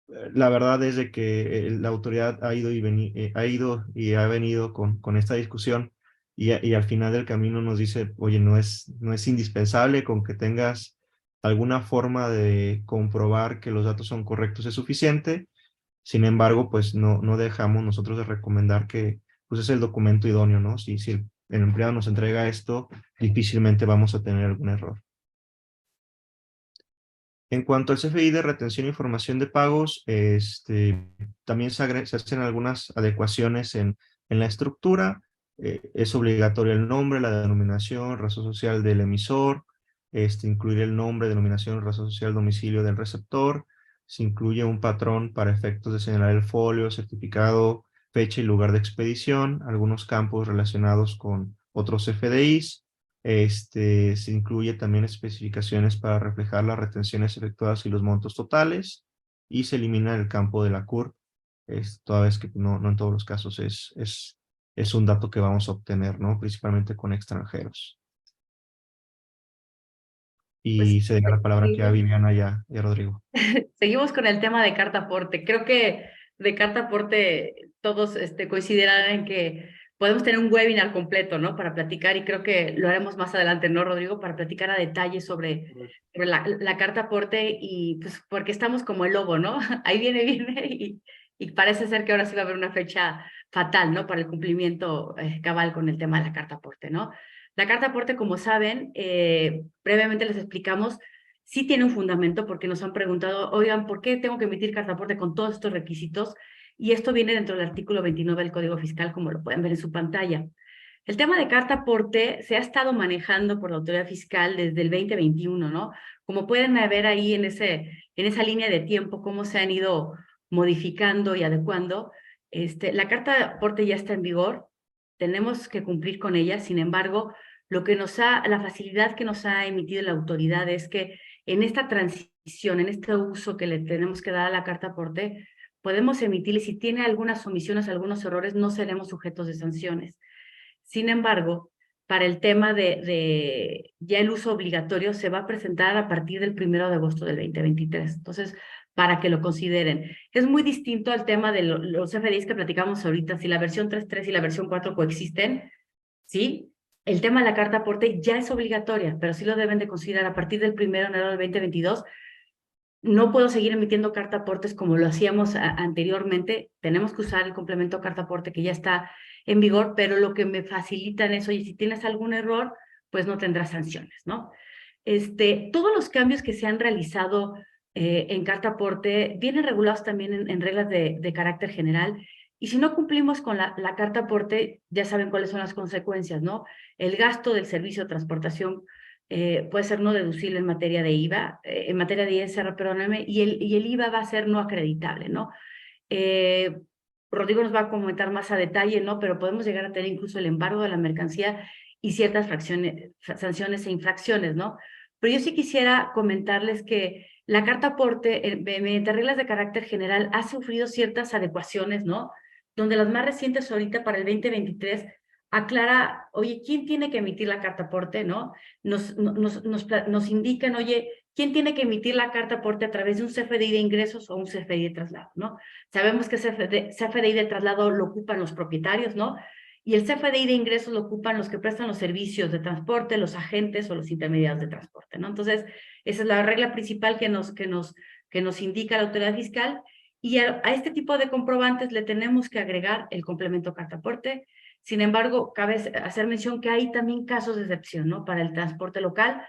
La verdad es de que la autoridad ha ido y ha venido con esta discusión y al final del camino nos dice, oye, no es indispensable con que tengas alguna forma de comprobar que los datos son correctos es suficiente. Sin embargo, pues no dejamos nosotros de recomendar que pues es el documento idóneo, ¿no? Si el empleado nos entrega esto, difícilmente vamos a tener algún error. En cuanto al CFDI de retención e información de pagos, también se hacen algunas adecuaciones en la estructura. Es obligatorio el nombre, la denominación, razón social del emisor, incluir el nombre, denominación, razón social, domicilio del receptor. Se incluye un patrón para efectos de señalar el folio, certificado, fecha y lugar de expedición, algunos campos relacionados con otros CFDIs. Se incluye también especificaciones para reflejar las retenciones efectuadas y los montos totales, y se elimina el campo de la CURP, toda vez que no en todos los casos es un dato que vamos a obtener, ¿no? Principalmente con extranjeros. Pues Y se deja la palabra aquí a seguimos, Viviana y a Rodrigo. seguimos con el tema de carta aporte. Creo que de carta aporte todos coincidirán en que podemos tener un webinar completo, ¿no? Para platicar, y creo que lo haremos más adelante, ¿no, Rodrigo? Para platicar a detalle sobre la carta aporte, y pues porque estamos como el lobo, ¿no? Ahí viene, y parece ser que ahora sí va a haber una fecha fatal, ¿no? Para el cumplimiento cabal con el tema de la carta aporte, ¿no? La carta aporte, como saben, brevemente les explicamos, sí tiene un fundamento, porque nos han preguntado, oigan, ¿por qué tengo que emitir carta aporte con todos estos requisitos? Y esto viene dentro del artículo 29 del Código Fiscal, como lo pueden ver en su pantalla. El tema de carta aporte se ha estado manejando por la autoridad fiscal desde el 2021, ¿no? Como pueden ver ahí en esa línea de tiempo, cómo se han ido modificando y adecuando. La carta de aporte ya está en vigor, tenemos que cumplir con ella. Sin embargo, la facilidad que nos ha emitido la autoridad es que en esta transición, en este uso que le tenemos que dar a la carta aporte, podemos emitirle, si tiene algunas omisiones, algunos errores, no seremos sujetos de sanciones. Sin embargo, para el tema de ya el uso obligatorio se va a presentar a partir del 1 de agosto del 2023. Entonces, para que lo consideren. Es muy distinto al tema de los CFDIs que platicamos ahorita, si la versión 3.3 y la versión 4 coexisten, ¿sí? El tema de la carta aporte ya es obligatoria, pero sí lo deben de considerar a partir del 1 de enero del 2022. No puedo seguir emitiendo carta aportes como lo hacíamos anteriormente. Tenemos que usar el complemento carta aporte que ya está en vigor, pero lo que me facilitan es, oye, si tienes algún error, pues no tendrás sanciones, ¿no? Todos los cambios que se han realizado en carta aporte vienen regulados también en reglas de carácter general. Y si no cumplimos con la carta aporte, ya saben cuáles son las consecuencias, ¿no? El gasto del servicio de transportación puede ser no deducible en materia de IVA, en materia de ISR, perdóname, y el IVA va a ser no acreditable, ¿no? Rodrigo nos va a comentar más a detalle, ¿no? Pero podemos llegar a tener incluso el embargo de la mercancía y ciertas sanciones e infracciones, ¿no? Pero yo sí quisiera comentarles que la carta aporte, mediante reglas de carácter general, ha sufrido ciertas adecuaciones, ¿no? Donde las más recientes ahorita para el 2023 aclara, oye, ¿quién tiene que emitir la carta aporte, no? Nos indican, oye, ¿quién tiene que emitir la carta aporte a través de un CFDI de ingresos o un CFDI de traslado, ¿no? Sabemos que CFDI de traslado lo ocupan los propietarios, ¿no? Y el CFDI de ingresos lo ocupan los que prestan los servicios de transporte, los agentes o los intermediarios de transporte, ¿no? Entonces, esa es la regla principal que nos indica la autoridad fiscal. Y a este tipo de comprobantes le tenemos que agregar el complemento carta aporte. Sin embargo, cabe hacer mención que hay también casos de excepción, ¿no? Para el transporte local,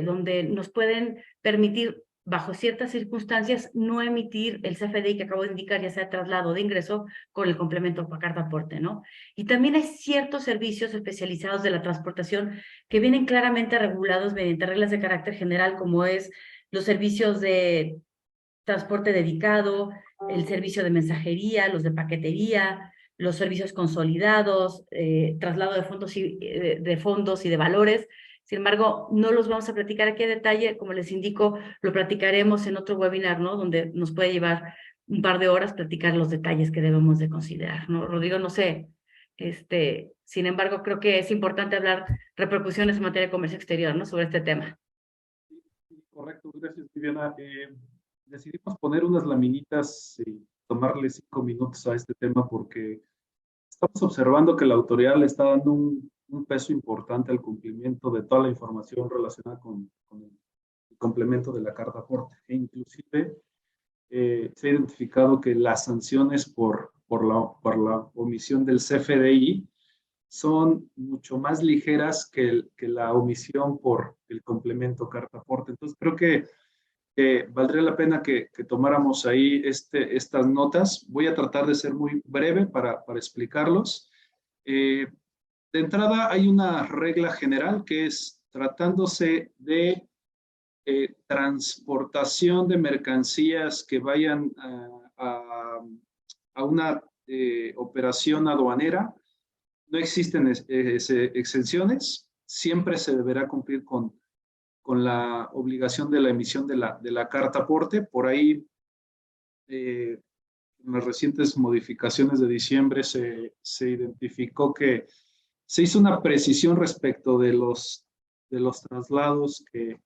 donde nos pueden permitir, bajo ciertas circunstancias, no emitir el CFDI que acabo de indicar, ya sea traslado de ingreso, con el complemento para carta aporte, ¿no? Y también hay ciertos servicios especializados de la transportación que vienen claramente regulados mediante reglas de carácter general, como es los servicios de transporte dedicado, el servicio de mensajería, los de paquetería, los servicios consolidados, traslado de fondos y de valores. Sin embargo, no los vamos a platicar aquí a detalle, como les indico, lo platicaremos en otro webinar, ¿no? Donde nos puede llevar un par de horas platicar los detalles que debemos de considerar, ¿no? Rodrigo, no sé, sin embargo, creo que es importante hablar repercusiones en materia de comercio exterior, ¿no? Sobre este tema. Correcto, gracias, Viviana. Decidimos poner unas laminitas y tomarle 5 minutos a este tema porque estamos observando que la autoridad le está dando un peso importante al cumplimiento de toda la información relacionada con el complemento de la carta aporte. E inclusive se ha identificado que las sanciones por la omisión del CFDI son mucho más ligeras que la omisión por el complemento carta aporte. Entonces creo que valdría la pena que tomáramos ahí estas notas. Voy a tratar de ser muy breve para explicarlos. De entrada hay una regla general que es tratándose de transportación de mercancías que vayan a una operación aduanera. No existen exenciones, siempre se deberá cumplir con la obligación de la emisión de la carta aporte. Por ahí, en las recientes modificaciones de diciembre se identificó que se hizo una precisión respecto de los traslados que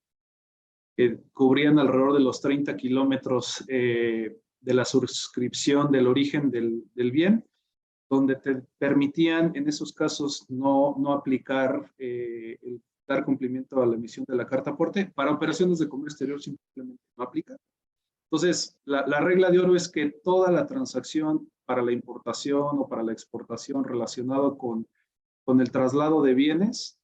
cubrían alrededor de los 30 kilómetros de la suscripción del origen del bien. donde te permitían en esos casos no aplicar, dar cumplimiento a la emisión de la carta aporte. Para operaciones de comercio exterior simplemente no aplica. Entonces, la regla de oro es que toda la transacción para la importación o para la exportación relacionado con el traslado de bienes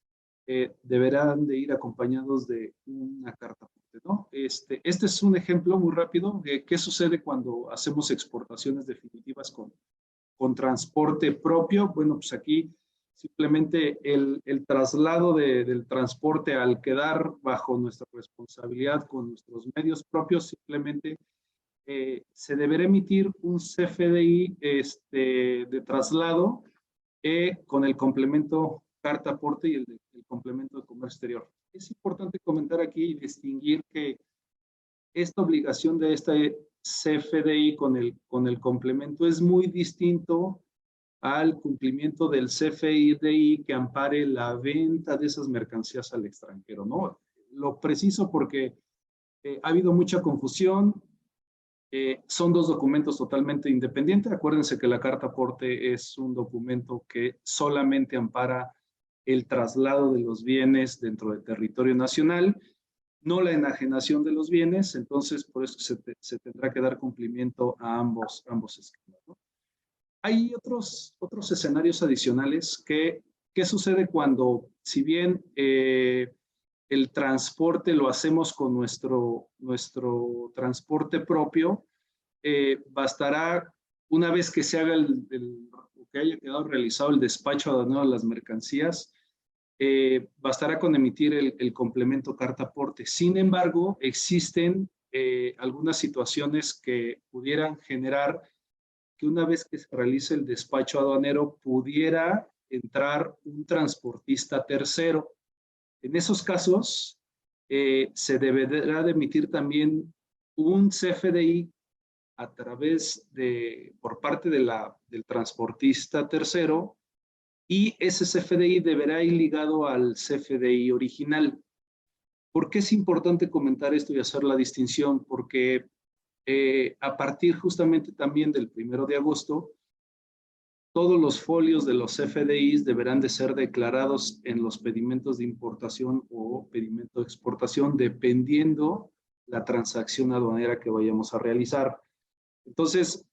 deberán de ir acompañados de una carta aporte, ¿no? Este es un ejemplo muy rápido de qué sucede cuando hacemos exportaciones definitivas con transporte propio. Bueno, pues aquí simplemente el traslado del transporte al quedar bajo nuestra responsabilidad con nuestros medios propios, simplemente se deberá emitir un CFDI de traslado con el complemento carta aporte y el complemento de comercio exterior. Es importante comentar aquí y distinguir que esta obligación de este CFDI con el complemento es muy distinto al cumplimiento del CFDI que ampare la venta de esas mercancías al extranjero, ¿no? Lo preciso porque ha habido mucha confusión. Son dos documentos totalmente independientes. Acuérdense que la carta aporte es un documento que solamente ampara el traslado de los bienes dentro del territorio nacional, no la enajenación de los bienes. Entonces, por eso se tendrá que dar cumplimiento a ambos esquemas, ¿no? Hay otros escenarios adicionales ¿qué sucede cuando, si bien el transporte lo hacemos con nuestro transporte propio, bastará una vez que se haga que haya quedado realizado el despacho aduanero de las mercancías, bastará con emitir el complemento carta aporte. Sin embargo, existen algunas situaciones que pudieran generar que una vez que se realice el despacho aduanero pudiera entrar un transportista tercero. En esos casos, se deberá de emitir también un CFDI a través por parte del transportista tercero, y ese CFDI deberá ir ligado al CFDI original. ¿Por qué es importante comentar esto y hacer la distinción? Porque a partir justamente también del 1 de agosto, todos los folios de los CFDIs deberán de ser declarados en los pedimentos de importación o pedimento de exportación, dependiendo la transacción aduanera que vayamos a realizar. Entonces,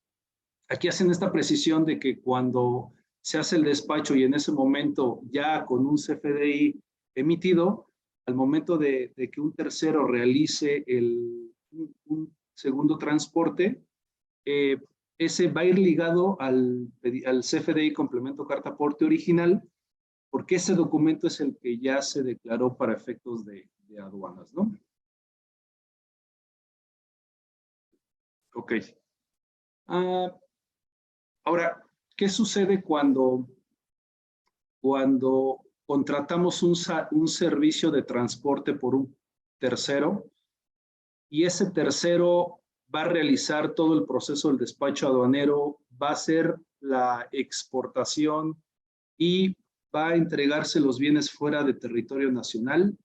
aquí hacen esta precisión de que cuando se hace el despacho y en ese momento ya con un CFDI emitido, al momento de que un tercero realice un segundo transporte, ese va a ir ligado al CFDI complemento carta aporte original, porque ese documento es el que ya se declaró para efectos de aduanas, ¿no? Ok. Ahora, ¿qué sucede cuando contratamos un servicio de transporte por un tercero y ese tercero va a realizar todo el proceso del despacho aduanero, va a hacer la exportación y va a entregarse los bienes fuera de territorio nacional?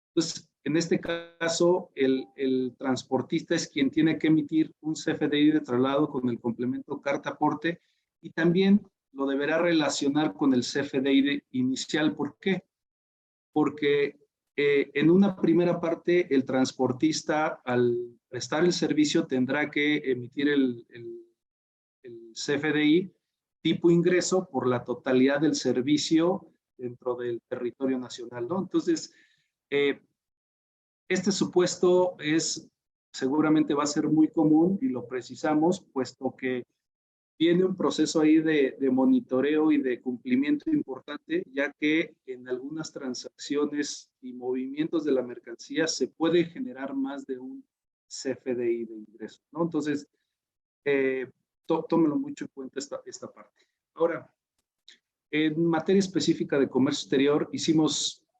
Entonces, en este caso, el transportista es quien tiene que emitir un CFDI de traslado con el complemento carta aporte y también lo deberá relacionar con el CFDI inicial. ¿Por qué? Porque en una primera parte, el transportista, al prestar el servicio, tendrá que emitir el CFDI tipo ingreso por la totalidad del servicio dentro del territorio nacional, ¿no? Entonces, este supuesto seguramente va a ser muy común y lo precisamos, puesto que viene un proceso ahí de monitoreo y de cumplimiento importante, ya que en algunas transacciones y movimientos de la mercancía se puede generar más de un CFDI de ingreso, ¿no? Entonces, tómenlo mucho en cuenta esta parte. Ahora, en materia específica de comercio exterior,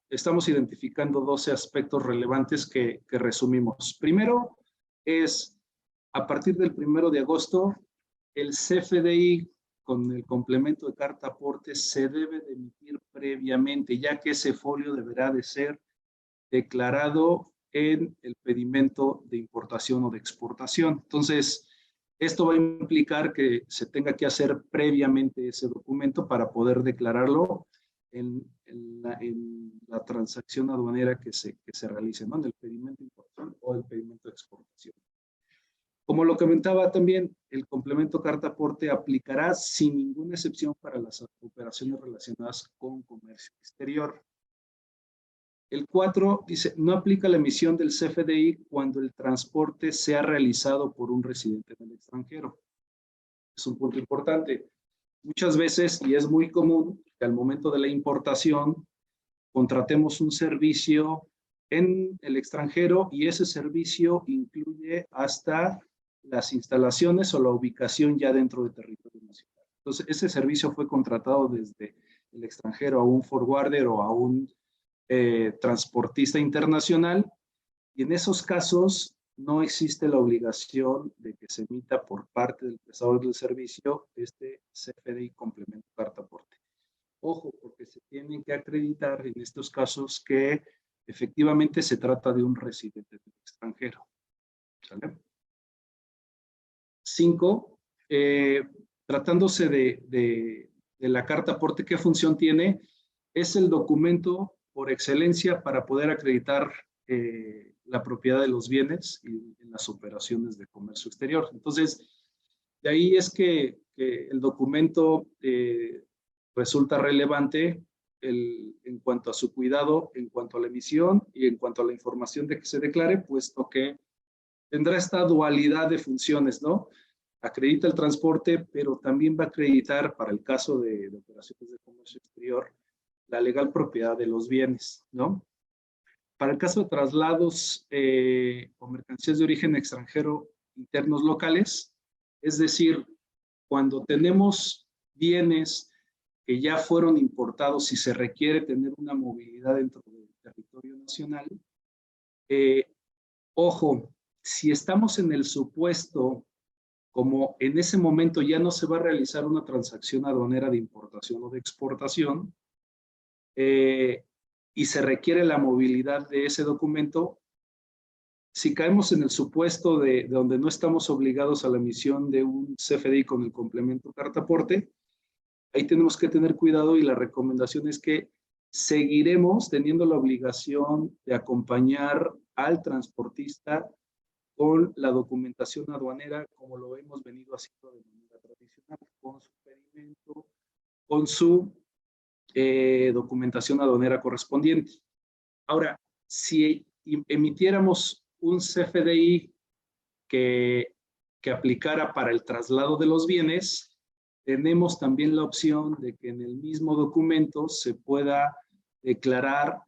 estamos identificando 12 aspectos relevantes que resumimos. Primero es, a partir del 1 de agosto, el CFDI con el complemento de carta aporte se debe de emitir previamente, ya que ese folio deberá de ser declarado en el pedimento de importación o de exportación. Entonces, Esto va a implicar que se tenga que hacer previamente ese documento para poder declararlo en la transacción aduanera que se realice, ¿no? En el pedimento de importación o el pedimento de exportación. Como lo comentaba también, el complemento carta aporte aplicará sin ninguna excepción para las operaciones relacionadas con comercio exterior. El 4 dice, no aplica la emisión del CFDI cuando el transporte sea realizado por un residente en el extranjero. Es un punto importante. Muchas veces, y es muy común, que al momento de la importación contratemos un servicio en el extranjero y ese servicio incluye hasta las instalaciones o la ubicación ya dentro del territorio nacional. Entonces, ese servicio fue contratado desde el extranjero a un forwarder o a un transportista internacional, y en esos casos no existe la obligación de que se emita por parte del prestador del servicio este CFDI complemento carta aporte. Ojo, porque se tienen que acreditar en estos casos que efectivamente se trata de un residente del extranjero. ¿Sale? 5. Tratándose de la carta aporte, ¿qué función tiene? Es el documento por excelencia para poder acreditar la propiedad de los bienes y en las operaciones de comercio exterior. Entonces, de ahí es que el documento resulta relevante en cuanto a su cuidado, en cuanto a la emisión y en cuanto a la información de que se declare, puesto que tendrá esta dualidad de funciones, ¿no? Acredita el transporte, pero también va a acreditar, para el caso de operaciones de comercio exterior, la legal propiedad de los bienes, ¿no? Para el caso de traslados o mercancías de origen extranjero internos locales, es decir, cuando tenemos bienes que ya fueron importados y se requiere tener una movilidad dentro del territorio nacional, ojo, si estamos en el supuesto, como en ese momento ya no se va a realizar una transacción aduanera de importación o de exportación, y se requiere la movilidad de ese documento, si caemos en el supuesto de donde no estamos obligados a la emisión de un CFDI con el complemento carta aporte, ahí tenemos que tener cuidado y la recomendación es que seguiremos teniendo la obligación de acompañar al transportista con la documentación aduanera como lo hemos venido haciendo de manera tradicional, con su pedimento, con su documentación aduanera correspondiente. Ahora, si emitiéramos un CFDI que aplicara para el traslado de los bienes, tenemos también la opción de que en el mismo documento se pueda declarar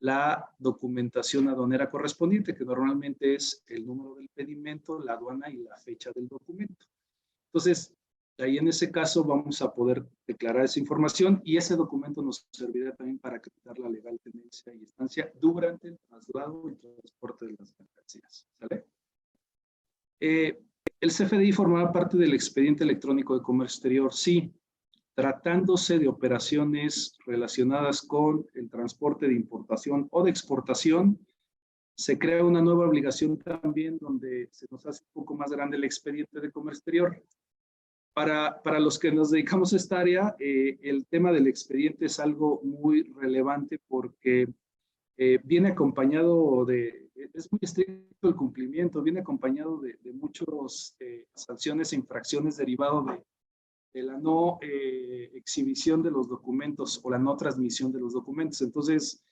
la documentación aduanera correspondiente, que normalmente es el número del pedimento, la aduana y la fecha del documento. Entonces, ahí en ese caso vamos a poder declarar esa información y ese documento nos servirá también para acreditar la legal tenencia y estancia durante el traslado y transporte de las mercancías. ¿Sale? ¿El CFDI formará parte del expediente electrónico de comercio exterior? Sí, tratándose de operaciones relacionadas con el transporte de importación o de exportación, se crea una nueva obligación también donde se nos hace un poco más grande el expediente de comercio exterior. Para los que nos dedicamos a esta área, el tema del expediente es algo muy relevante porque viene acompañado es muy estricto el cumplimiento, viene acompañado de muchas sanciones e infracciones derivadas de la no exhibición de los documentos o la no transmisión de los documentos. Entonces,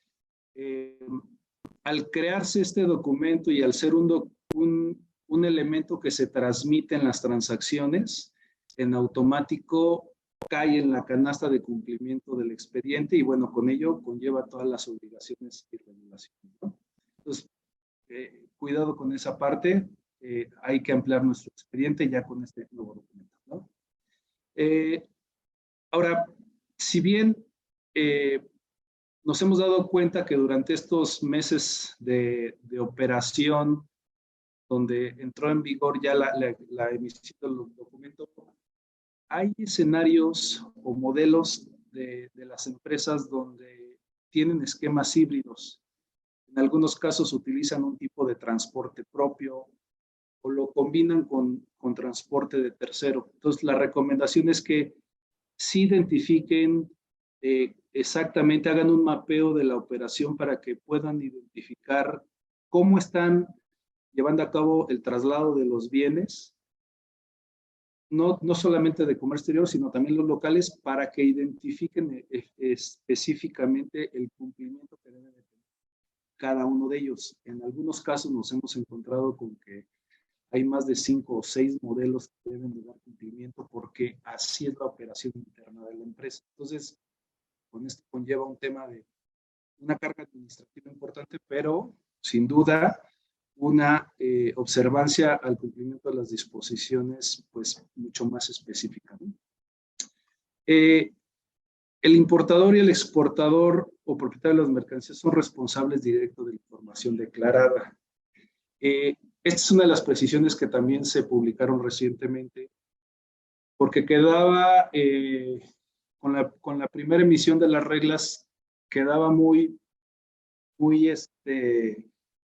al crearse este documento y al ser un elemento que se transmite en las transacciones, en automático cae en la canasta de cumplimiento del expediente y bueno, con ello conlleva todas las obligaciones y regulaciones, ¿no? Entonces, cuidado con esa parte, hay que ampliar nuestro expediente ya con este nuevo documento, ¿no? Ahora, si bien nos hemos dado cuenta que durante estos meses de operación, donde entró en vigor ya la emisión del documento, hay escenarios o modelos de las empresas donde tienen esquemas híbridos. En algunos casos utilizan un tipo de transporte propio, o lo combinan con transporte de tercero. Entonces, la recomendación es que sí identifiquen exactamente, hagan un mapeo de la operación para que puedan identificar cómo están llevando a cabo el traslado de los bienes, no solamente de comercio exterior, sino también los locales, para que identifiquen específicamente el cumplimiento que debe de tener cada uno de ellos. En algunos casos nos hemos encontrado con que hay más de 5 o 6 modelos que deben de dar cumplimiento porque así es la operación interna de la empresa. Entonces, con esto conlleva un tema de una carga administrativa importante, pero sin duda una observancia al cumplimiento de las disposiciones pues mucho más específica, ¿no? El importador y el exportador o propietario de las mercancías son responsables directos de la información declarada. Esta es una de las precisiones que también se publicaron recientemente, porque quedaba, con la primera emisión de las reglas, quedaba muy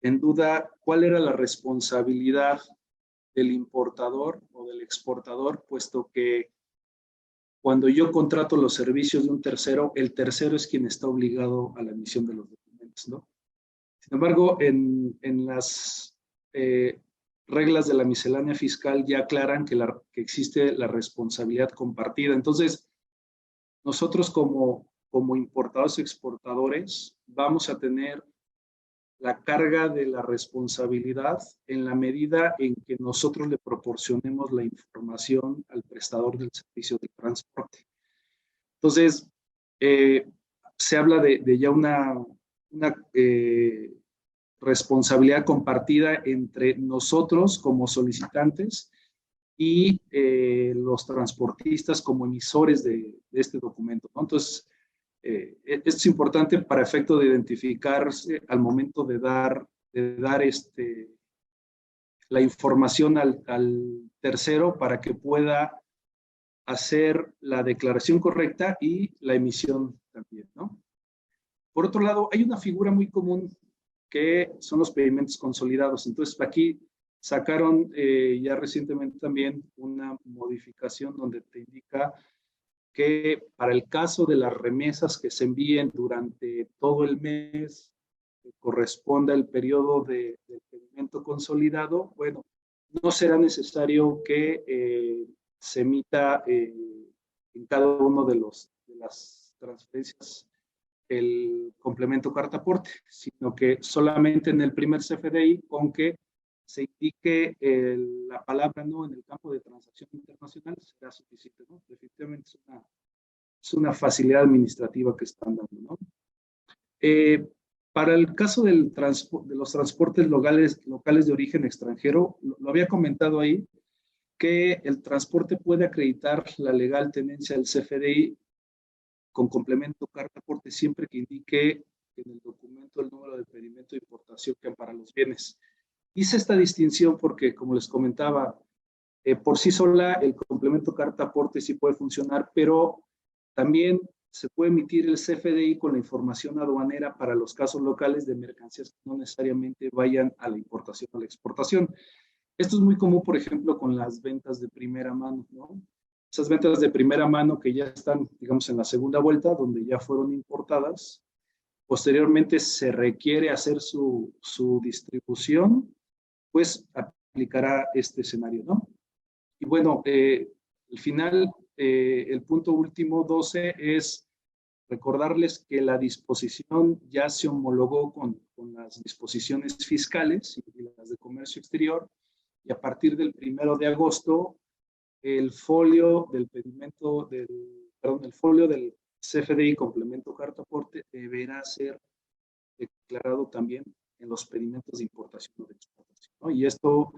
en duda cuál era la responsabilidad del importador o del exportador, puesto que cuando yo contrato los servicios de un tercero, el tercero es quien está obligado a la emisión de los documentos, ¿no? Sin embargo, en las reglas de la miscelánea fiscal ya aclaran que existe la responsabilidad compartida. Entonces, nosotros como importadores y exportadores vamos a tener la carga de la responsabilidad en la medida en que nosotros le proporcionemos la información al prestador del servicio de transporte. Entonces, se habla de ya una responsabilidad compartida entre nosotros como solicitantes y los transportistas como emisores de este documento, ¿no? Entonces, esto es importante para efecto de identificarse al momento de dar la información al tercero para que pueda hacer la declaración correcta y la emisión también, ¿no? Por otro lado, hay una figura muy común que son los pedimentos consolidados. Entonces, aquí sacaron ya recientemente también una modificación donde te indica que para el caso de las remesas que se envíen durante todo el mes, que corresponda el periodo de pedimento consolidado, bueno, no será necesario que se emita en cada uno de las transferencias el complemento carta aporte, sino que solamente en el primer CFDI, con que se indique la palabra no en el campo de transacción internacional, será suficiente, ¿no? Definitivamente es una facilidad administrativa que están dando, ¿no? Para el caso de los transportes locales de origen extranjero, lo había comentado ahí, que el transporte puede acreditar la legal tenencia del CFDI con complemento carta aporte siempre que indique en el documento el número de pedimento de importación que ampara los bienes. Hice esta distinción porque, como les comentaba, por sí sola el complemento carta aporte sí puede funcionar, pero también se puede emitir el CFDI con la información aduanera para los casos locales de mercancías que no necesariamente vayan a la importación o a la exportación. Esto es muy común, por ejemplo, con las ventas de primera mano, ¿no? Esas ventas de primera mano que ya están, digamos, en la segunda vuelta, donde ya fueron importadas, posteriormente se requiere hacer su distribución, pues aplicará este escenario, ¿no? Y bueno, al final, el punto último, 12, es recordarles que la disposición ya se homologó con las disposiciones fiscales y las de comercio exterior, y a partir del 1 de agosto, el folio del pedimento el folio del CFDI complemento carta aporte deberá ser declarado también en los pedimentos de importación o de exportación, ¿no? Y esto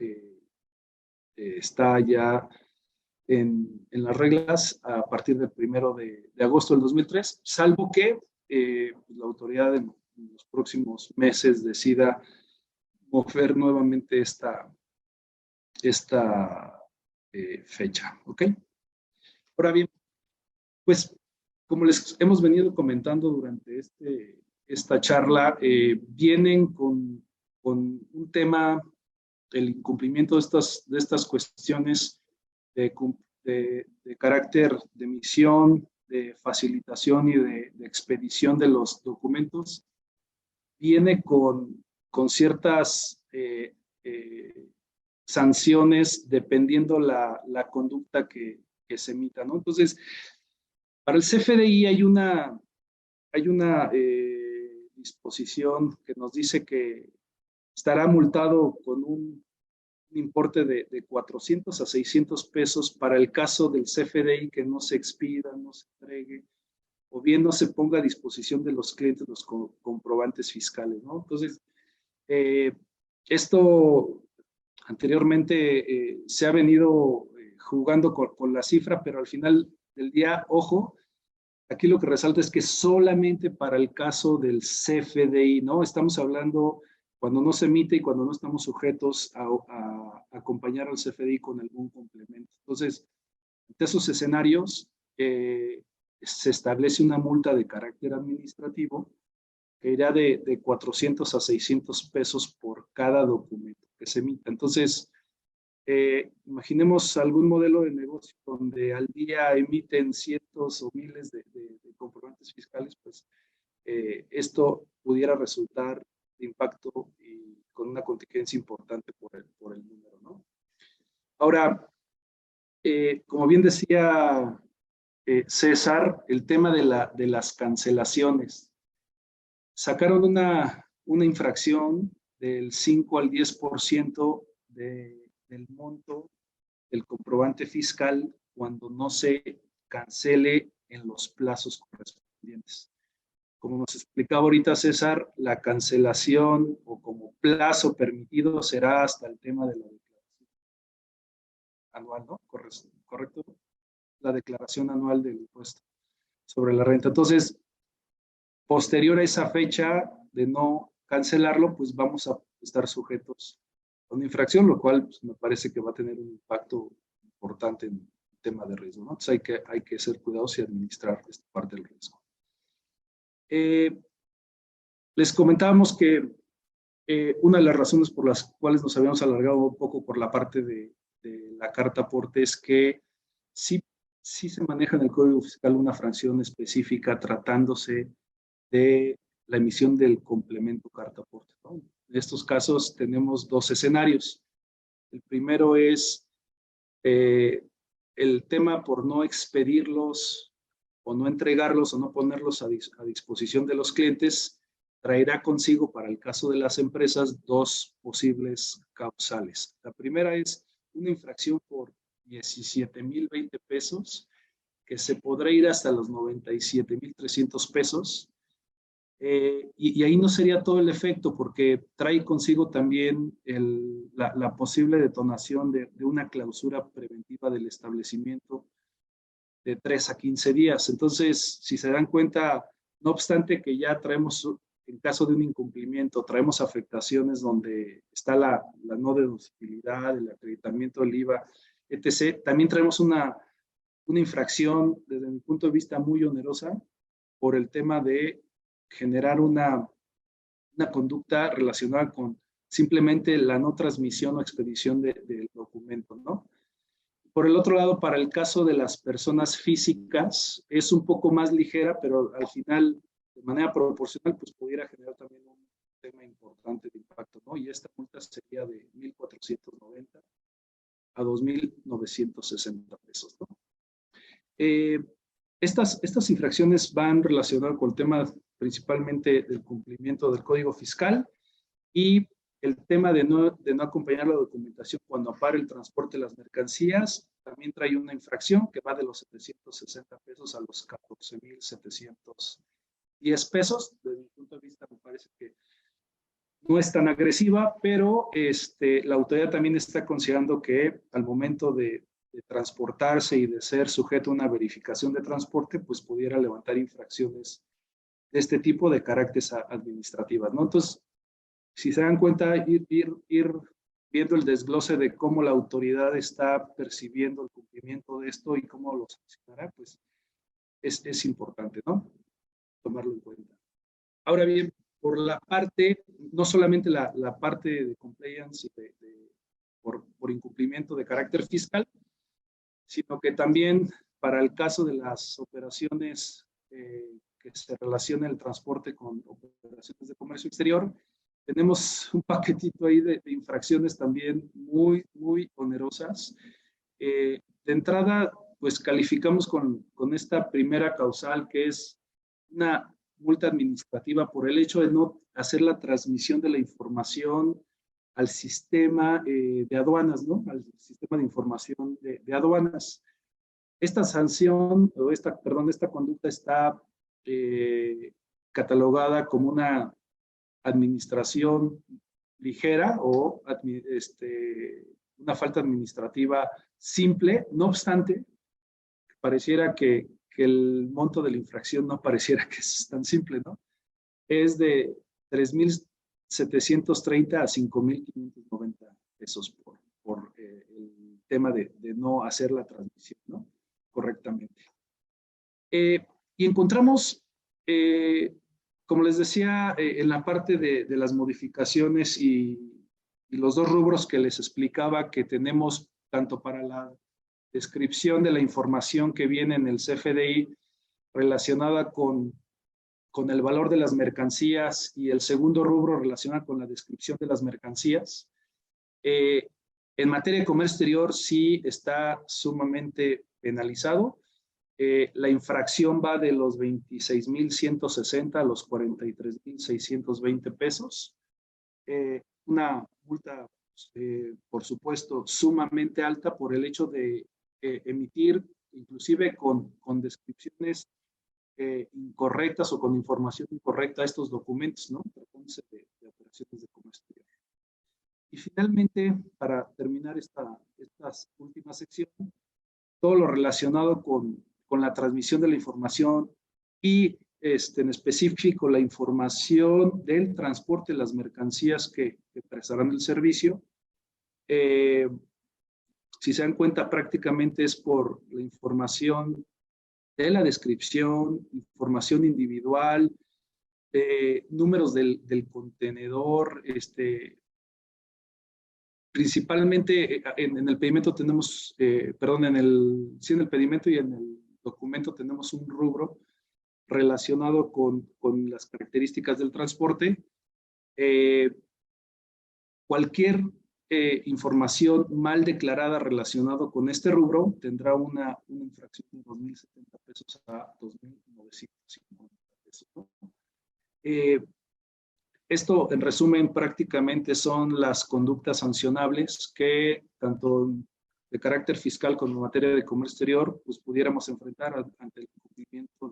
está ya en las reglas a partir del 1 de agosto del 2003, salvo que la autoridad en los próximos meses decida mover nuevamente esta fecha, ¿ok? Ahora bien, pues como les hemos venido comentando durante esta charla, vienen con un tema el incumplimiento de estas cuestiones de carácter de emisión, de facilitación y de expedición de los documentos, viene con ciertas sanciones dependiendo la conducta que se emita, ¿no? Entonces, para el CFDI hay una disposición que nos dice que estará multado con un importe de 400 a 600 pesos para el caso del CFDI que no se expida, no se entregue, o bien no se ponga a disposición de los clientes los comprobantes fiscales, ¿no? Entonces, esto anteriormente se ha venido jugando con la cifra, pero al final del día, ojo, aquí lo que resalta es que solamente para el caso del CFDI, ¿no? Estamos hablando cuando no se emite y cuando no estamos sujetos a acompañar al CFDI con algún complemento. Entonces, ante esos escenarios, se establece una multa de carácter administrativo que irá de 400 a 600 pesos por cada documento que se emita. Entonces, imaginemos algún modelo de negocio donde al día emiten cientos o miles de comprobantes fiscales, pues esto pudiera resultar de impacto y con una contingencia importante por el número, ¿no? Ahora, como bien decía César, el tema de las cancelaciones. Sacaron una infracción del 5 al 10% del monto del comprobante fiscal cuando no se cancele en los plazos correspondientes. Como nos explicaba ahorita César, la cancelación o como plazo permitido será hasta el tema de la declaración anual, ¿no? ¿Correcto? La declaración anual del impuesto sobre la renta. Entonces, posterior a esa fecha de no cancelarlo, pues vamos a estar sujetos a una infracción, lo cual pues, me parece que va a tener un impacto importante en el tema de riesgo, ¿no? Entonces hay que ser cuidadosos y administrar esta parte del riesgo. Les comentábamos que una de las razones por las cuales nos habíamos alargado un poco por la parte de la carta aporte es que sí se maneja en el Código Fiscal una fracción específica tratándose de la emisión del complemento carta aporte, ¿no? En estos casos tenemos dos escenarios. El primero es el tema por no expedirlos o no entregarlos o no ponerlos a disposición de los clientes, traerá consigo para el caso de las empresas dos posibles causales. La primera es una infracción por 17,020 pesos, que se podrá ir hasta los 97,300 pesos. Y ahí no sería todo el efecto, porque trae consigo también la posible detonación de una clausura preventiva del establecimiento de 3 a 15 días. Entonces, si se dan cuenta, no obstante que ya traemos, en caso de un incumplimiento, traemos afectaciones donde está la no deducibilidad, el acreditamiento del IVA, etc., también traemos una infracción, desde mi punto de vista, muy onerosa por el tema de generar una conducta relacionada con simplemente la no transmisión o expedición del documento, ¿no? Por el otro lado, para el caso de las personas físicas, es un poco más ligera, pero al final, de manera proporcional, pues pudiera generar también un tema importante de impacto, ¿no? Y esta multa sería de 1,490 a 2,960 pesos, ¿no? Estas infracciones van relacionadas con el tema principalmente del cumplimiento del Código Fiscal y el tema de no acompañar la documentación cuando apare el transporte de las mercancías. También trae una infracción que va de los 760 pesos a los 14,710 pesos. Desde mi punto de vista me parece que no es tan agresiva, pero la autoridad también está considerando que al momento de transportarse y de ser sujeto a una verificación de transporte, pues pudiera levantar infracciones de este tipo de caracteres administrativas, ¿no? Entonces, si se dan cuenta, ir viendo el desglose de cómo la autoridad está percibiendo el cumplimiento de esto y cómo lo sancionará, pues es importante, ¿no? Tomarlo en cuenta. Ahora bien, por la parte, no solamente la parte de compliance y por incumplimiento de carácter fiscal, sino que también para el caso de las operaciones que se relaciona el transporte con operaciones de comercio exterior, tenemos un paquetito ahí de infracciones también muy, muy onerosas. De entrada, pues calificamos con esta primera causal, que es una multa administrativa por el hecho de no hacer la transmisión de la información al sistema de aduanas, ¿no? Al sistema de información de aduanas. Esta sanción, o esta conducta está catalogada como una administración ligera o una falta administrativa simple. No obstante, pareciera que el monto de la infracción no pareciera que es tan simple, ¿no? Es de 3,730 a 5,590 pesos por el tema de no hacer la transmisión, ¿no? Correctamente. Y encontramos, como les decía, en la parte de las modificaciones y los dos rubros que les explicaba que tenemos tanto para la descripción de la información que viene en el CFDI relacionada con el valor de las mercancías y el segundo rubro relacionado con la descripción de las mercancías. En materia de comercio exterior sí está sumamente penalizado. La infracción va de los 26,160 a los 43,620 pesos. Una multa, por supuesto, sumamente alta por el hecho de emitir, inclusive con descripciones incorrectas o con información incorrecta, estos documentos, ¿no? Tratándose de operaciones de comercio exterior. Y finalmente, para terminar esta última sección, todo lo relacionado con la transmisión de la información y en específico la información del transporte de las mercancías que prestarán el servicio. Si se dan cuenta, prácticamente es por la información de la descripción, información individual, números del contenedor, principalmente en el pedimento tenemos, en el pedimento y en el documento tenemos un rubro relacionado con las características del transporte. Cualquier información mal declarada relacionado con este rubro tendrá una infracción de 2,070 pesos a 2,950 pesos, ¿no? Esto, en resumen, prácticamente son las conductas sancionables que, tanto de carácter fiscal como en materia de comercio exterior, pues pudiéramos enfrentar ante el cumplimiento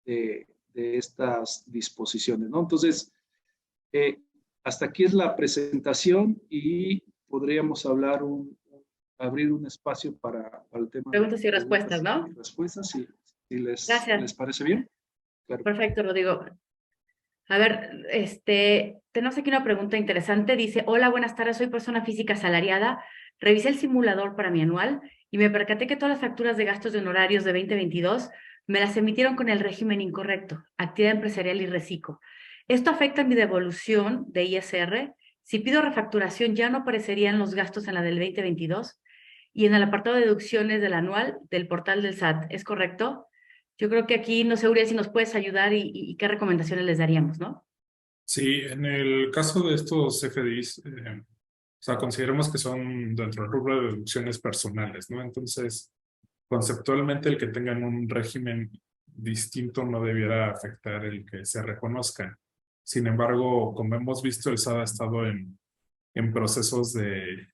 de estas disposiciones, ¿no? Entonces, hasta aquí es la presentación y podríamos abrir un espacio para el tema. Preguntas y respuestas, ¿no? Respuestas, si les parece bien. Claro. Perfecto, Rodrigo. A ver, tenemos aquí una pregunta interesante. Dice, hola, buenas tardes, soy persona física asalariada. Revisé el simulador para mi anual y me percaté que todas las facturas de gastos de honorarios de 2022 me las emitieron con el régimen incorrecto, actividad empresarial y reciclo. ¿Esto afecta mi devolución de ISR? Si pido refacturación, ¿ya no aparecerían los gastos en la del 2022? Y en el apartado de deducciones del anual del portal del SAT, ¿es correcto? Yo creo que aquí, no sé, Uriel, si nos puedes ayudar y qué recomendaciones les daríamos, ¿no? Sí, en el caso de estos FDIs, o sea, consideramos que son dentro del rubro de deducciones personales, ¿no? Entonces, conceptualmente, el que tengan un régimen distinto no debiera afectar el que se reconozcan. Sin embargo, como hemos visto, el SAT ha estado en procesos de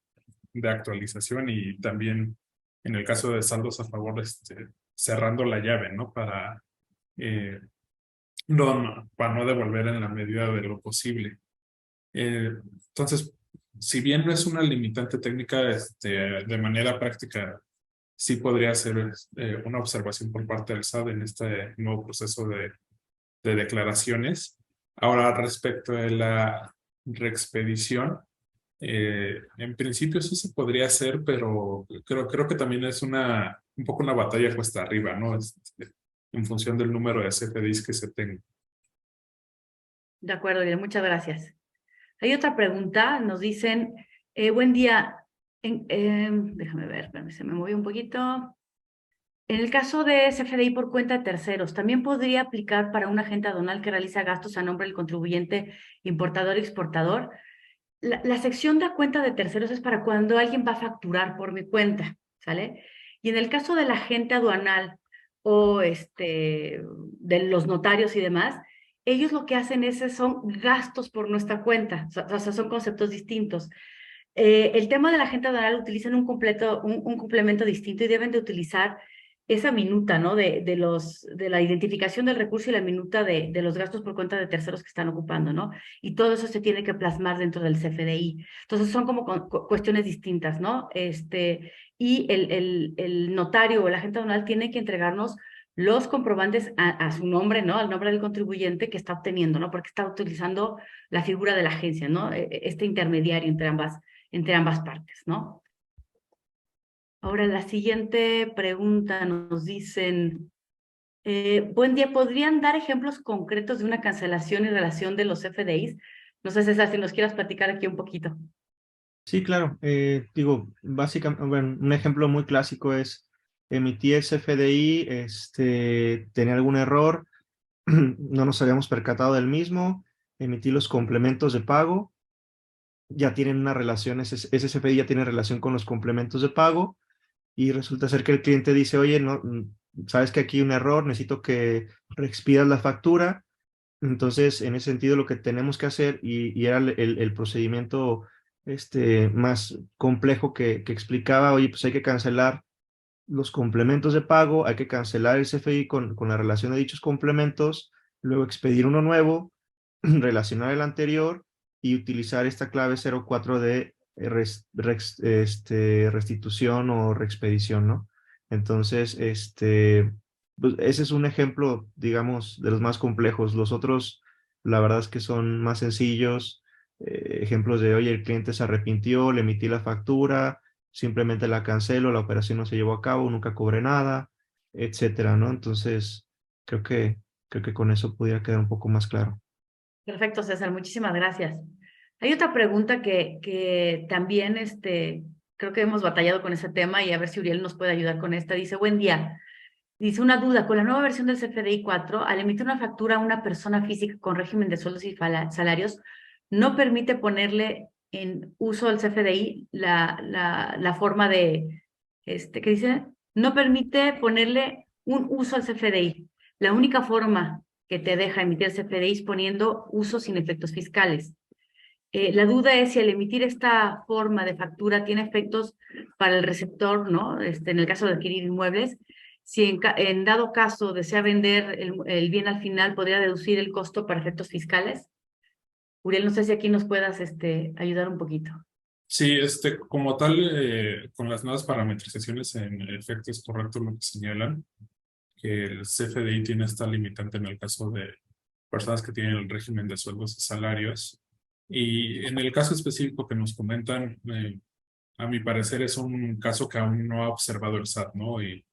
actualización y también en el caso de saldos a favor, cerrando la llave, ¿no? Para no devolver en la medida de lo posible. Entonces, si bien no es una limitante técnica, de manera práctica, sí podría ser una observación por parte del SAT en este nuevo proceso de declaraciones. Ahora, respecto de la reexpedición, en principio sí se podría hacer, pero creo que también es un poco una batalla cuesta arriba, ¿no? En función del número de CFDIs que se tenga. De acuerdo, bien, muchas gracias. Hay otra pregunta, nos dicen Buen día. Déjame ver, espérame, se me movió un poquito. En el caso de CFDI por cuenta de terceros, ¿también podría aplicar para un agente aduanal que realiza gastos a nombre del contribuyente importador y exportador? La sección de cuenta de terceros es para cuando alguien va a facturar por mi cuenta, ¿sale? Y en el caso del agente aduanal o de los notarios y demás, ellos lo que hacen son gastos por nuestra cuenta, o sea, son conceptos distintos. El tema de la agente aduanal utilizan un complemento distinto y deben de utilizar esa minuta, ¿no? De la identificación del recurso y la minuta de los gastos por cuenta de terceros que están ocupando, ¿no? Y todo eso se tiene que plasmar dentro del CFDI. Entonces son como cuestiones distintas, ¿no? Y el notario o el agente aduanal tiene que entregarnos los comprobantes a su nombre, ¿no? Al nombre del contribuyente que está obteniendo, ¿no? Porque está utilizando la figura de la agencia, ¿no? Este intermediario entre ambas partes, ¿no? Ahora, la siguiente pregunta nos dicen, buen día, ¿podrían dar ejemplos concretos de una cancelación y relación de los FDIs? No sé, César, si nos quieras platicar aquí un poquito. Sí, claro. Digo, básicamente, bueno, un ejemplo muy clásico es emití ese FDI, tenía algún error, no nos habíamos percatado del mismo, emití los complementos de pago, ya tienen una relación, ese CFDI ya tiene relación con los complementos de pago y resulta ser que el cliente dice, oye, no, sabes que aquí hay un error, necesito que reexpidas la factura. Entonces, en ese sentido, lo que tenemos que hacer, y era el procedimiento más complejo que explicaba, oye, pues hay que cancelar los complementos de pago, hay que cancelar el CFI con la relación de dichos complementos, luego expedir uno nuevo, relacionar el anterior y utilizar esta clave 04 de restitución o reexpedición, ¿no? Entonces, pues ese es un ejemplo, digamos, de los más complejos. Los otros, la verdad es que son más sencillos. Ejemplos de, oye, el cliente se arrepintió, le emití la factura, simplemente la cancelo, la operación no se llevó a cabo, nunca cobré nada, etcétera, ¿no? Entonces, creo que con eso pudiera quedar un poco más claro. Perfecto, César, muchísimas gracias. Hay otra pregunta que también creo que hemos batallado con ese tema y a ver si Uriel nos puede ayudar con esta. Dice, buen día. Dice una duda, con la nueva versión del CFDI 4, al emitir una factura a una persona física con régimen de sueldos y salarios, no permite ponerle en uso el CFDI la forma ¿qué dice? No permite ponerle un uso al CFDI. La única forma que te deja emitir el CFDI es poniendo usos sin efectos fiscales. La duda es si al emitir esta forma de factura tiene efectos para el receptor, ¿no? En el caso de adquirir inmuebles, si en dado caso desea vender el bien al final, podría deducir el costo para efectos fiscales. Uriel, no sé si aquí nos puedas ayudar un poquito. Sí, como tal, con las nuevas parametrizaciones, en efecto es correcto lo que señalan, que el CFDI tiene esta limitante en el caso de personas que tienen el régimen de sueldos y salarios. Y en el caso específico que nos comentan, a mi parecer es un caso que aún no ha observado el SAT, ¿no? Y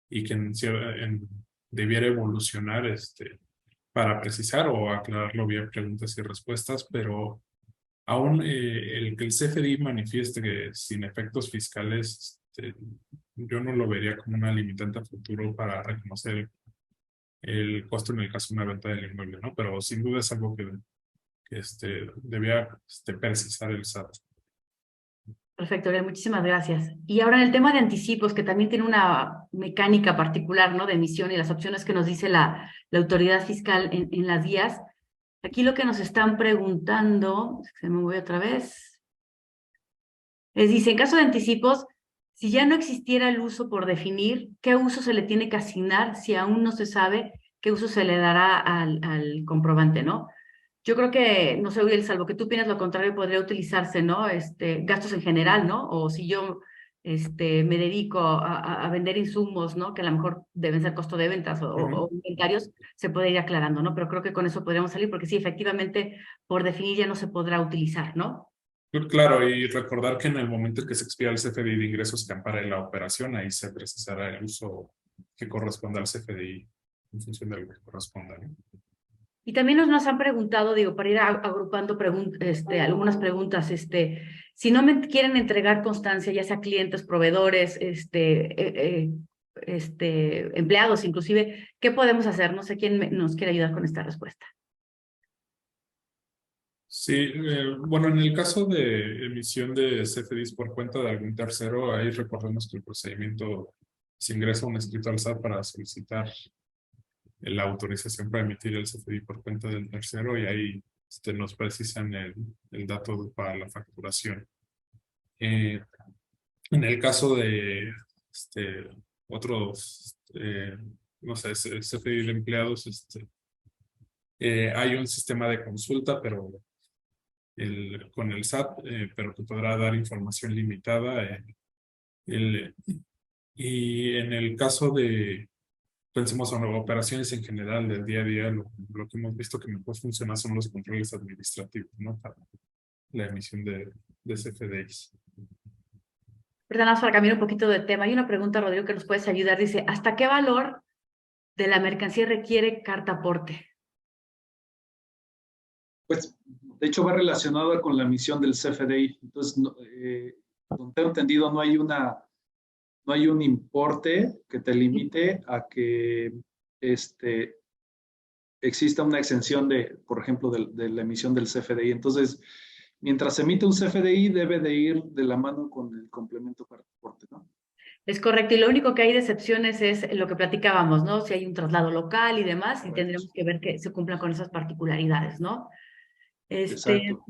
que debiera evolucionar para precisar o aclararlo vía preguntas y respuestas, pero aún el que el CFDI manifieste que sin efectos fiscales, yo no lo vería como una limitante a futuro para reconocer el costo en el caso de una venta del inmueble, ¿no? Pero sin duda es algo que debía precisar el SAT. Perfecto, Uriel, muchísimas gracias. Y ahora en el tema de anticipos, que también tiene una mecánica particular, ¿no? De emisión y las opciones que nos dice la autoridad fiscal en las guías. Aquí lo que nos están preguntando, se me voy otra vez, dice, en caso de anticipos, si ya no existiera el uso por definir, ¿qué uso se le tiene que asignar si aún no se sabe qué uso se le dará al comprobante, ¿no? Yo creo que, no sé, Uriel, salvo que tú opinas lo contrario, podría utilizarse, ¿no? Gastos en general, ¿no? O si yo me dedico a vender insumos, ¿no? Que a lo mejor deben ser costo de ventas o inventarios, se puede ir aclarando, ¿no? Pero creo que con eso podríamos salir, porque sí, efectivamente, por definir ya no se podrá utilizar, ¿no? Claro, y recordar que en el momento en que se expida el CFDI de ingresos que ampara la operación, ahí se precisará el uso que corresponda al CFDI en función de lo que corresponda, ¿no? Y también nos han preguntado, digo, para ir agrupando algunas preguntas, si no me quieren entregar constancia, ya sea clientes, proveedores, empleados, inclusive, ¿qué podemos hacer? No sé quién nos quiere ayudar con esta respuesta. Sí, bueno, en el caso de emisión de CFDIs por cuenta de algún tercero, ahí recordemos que el procedimiento se ingresa un escrito al SAT para solicitar la autorización para emitir el CFDI por cuenta del tercero y ahí nos precisan el dato para la facturación. En el caso de otros, no sé, CFDI de empleados, hay un sistema de consulta, pero con el SAT, pero que podrá dar información limitada. Y en el caso de, pensemos en operaciones en general del día a día, lo que hemos visto que mejor funciona son los controles administrativos, ¿no? Para la emisión de CFDIs. Perdón, para cambiar un poquito de tema. Hay una pregunta, Rodrigo, que nos puedes ayudar. Dice, ¿hasta qué valor de la mercancía requiere carta aporte? Pues, de hecho, va relacionada con la emisión del CFDI. Entonces, donde tengo entendido, no hay un importe que te limite a que exista una exención por ejemplo, de la emisión del CFDI. Entonces, mientras se emite un CFDI, debe de ir de la mano con el complemento para aporte, ¿no? Es correcto, y lo único que hay de excepciones es lo que platicábamos, ¿no? Si hay un traslado local y demás, y Correcto. tendremos que ver que se cumplan con esas particularidades, ¿no? Exacto.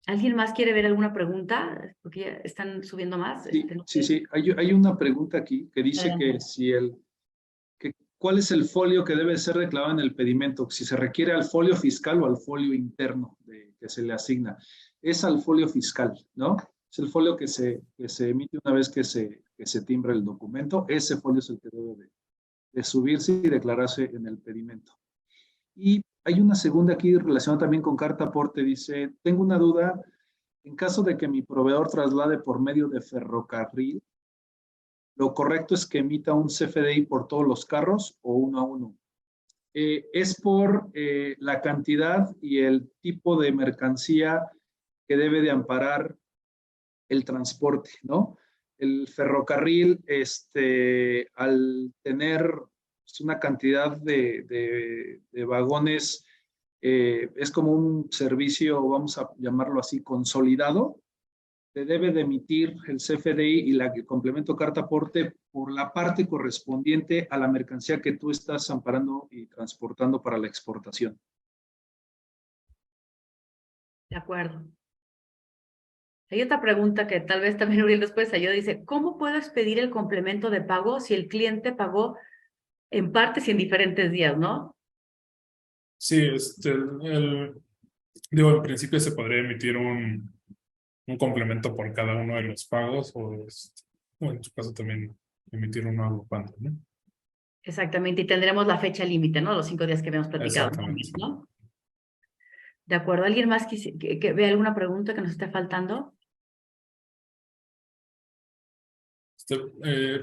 ¿Alguien más quiere ver alguna pregunta? Porque ya están subiendo más. Sí, No sí, sé. sí. Hay una pregunta aquí que dice Adelante. ¿cuál es el folio que debe ser declarado en el pedimento? Si se requiere al folio fiscal o al folio interno que se le asigna. Es al folio fiscal, ¿no? Es el folio que se emite una vez que se timbre el documento. Ese folio es el que debe de subirse y declararse en el pedimento. Y hay una segunda aquí relacionada también con carta aporte. Dice, tengo una duda. En caso de que mi proveedor traslade por medio de ferrocarril, ¿lo correcto es que emita un CFDI por todos los carros o uno a uno? Es por la cantidad y el tipo de mercancía que debe de amparar el transporte, ¿no? El ferrocarril, al tener una cantidad de vagones, es como un servicio, vamos a llamarlo así, consolidado. Se debe de emitir el CFDI y el complemento carta aporte por la parte correspondiente a la mercancía que tú estás amparando y transportando para la exportación. De acuerdo. Hay otra pregunta que tal vez también Uriel después ayuda. Dice, ¿cómo puedo expedir el complemento de pago si el cliente pagó en partes y en diferentes días, no? Sí, digo, en principio se podría emitir un complemento por cada uno de los pagos o en su caso también emitir uno agrupando, ¿no? Exactamente, y tendremos la fecha límite, ¿no? Los 5 días que habíamos platicado Exactamente. también, ¿no? De acuerdo. ¿Alguien más que vea alguna pregunta que nos esté faltando?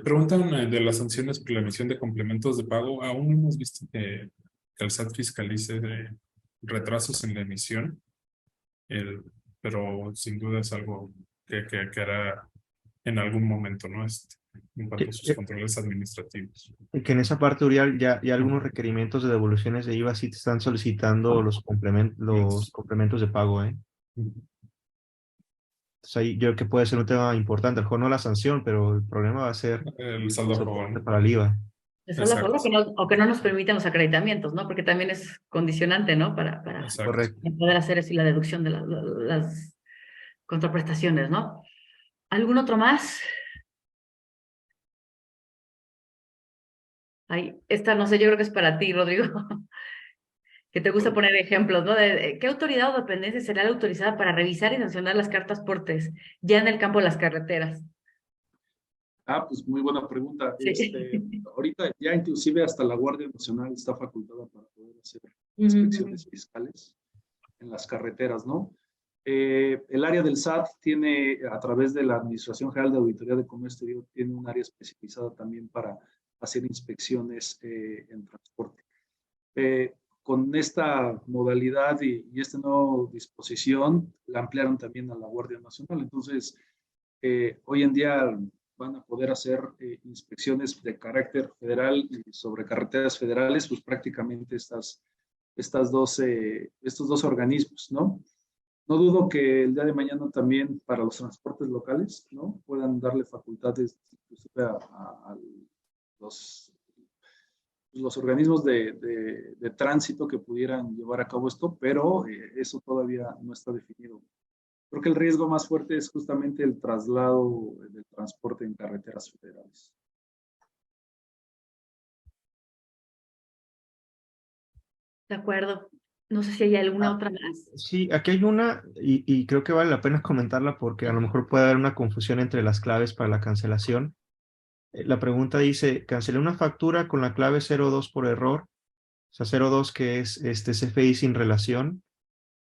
Preguntan de las sanciones por la emisión de complementos de pago. Aún no hemos visto que el SAT fiscalice retrasos en la emisión, pero sin duda es algo que hará en algún momento, ¿no? En cuanto a sus controles administrativos. Y que en esa parte, Uriel, ya algunos requerimientos de devoluciones de IVA sí te están solicitando los complementos de pago, ¿eh? Entonces ahí yo creo que puede ser un tema importante. A lo mejor no la sanción, pero el problema va a ser El saldo a favor, soporte ¿no? para el IVA. Exacto. O que no nos permitan los acreditamientos, ¿no? Porque también es condicionante, ¿no? Para Exacto. Correcto. poder hacer eso y la deducción de las contraprestaciones, ¿no? ¿Algún otro más? Ay, esta no sé, yo creo que es para ti, Rodrigo, que te gusta poner ejemplos, ¿no? ¿Qué autoridad o dependencia será la autorizada para revisar y sancionar las cartas portes ya en el campo de las carreteras? Pues muy buena pregunta. Sí. Ahorita ya inclusive hasta la Guardia Nacional está facultada para poder hacer inspecciones fiscales en las carreteras, ¿no? El área del SAT tiene, a través de la Administración General de Auditoría de Comercio, tiene un área especializada también para hacer inspecciones en transporte. con esta modalidad y esta nueva disposición, la ampliaron también a la Guardia Nacional. Entonces, hoy en día van a poder hacer inspecciones de carácter federal y sobre carreteras federales, pues prácticamente estos dos organismos, ¿no? No dudo que el día de mañana también para los transportes locales, ¿no? Puedan darle facultades inclusive a los organismos de tránsito que pudieran llevar a cabo esto, pero eso todavía no está definido. Creo que el riesgo más fuerte es justamente el traslado del transporte en carreteras federales. De acuerdo. No sé si hay alguna Ah, otra más. sí, aquí hay una y creo que vale la pena comentarla porque a lo mejor puede haber una confusión entre las claves para la cancelación. La pregunta dice, cancelé una factura con la clave 02 por error, o sea, 02 que es este CFDI sin relación,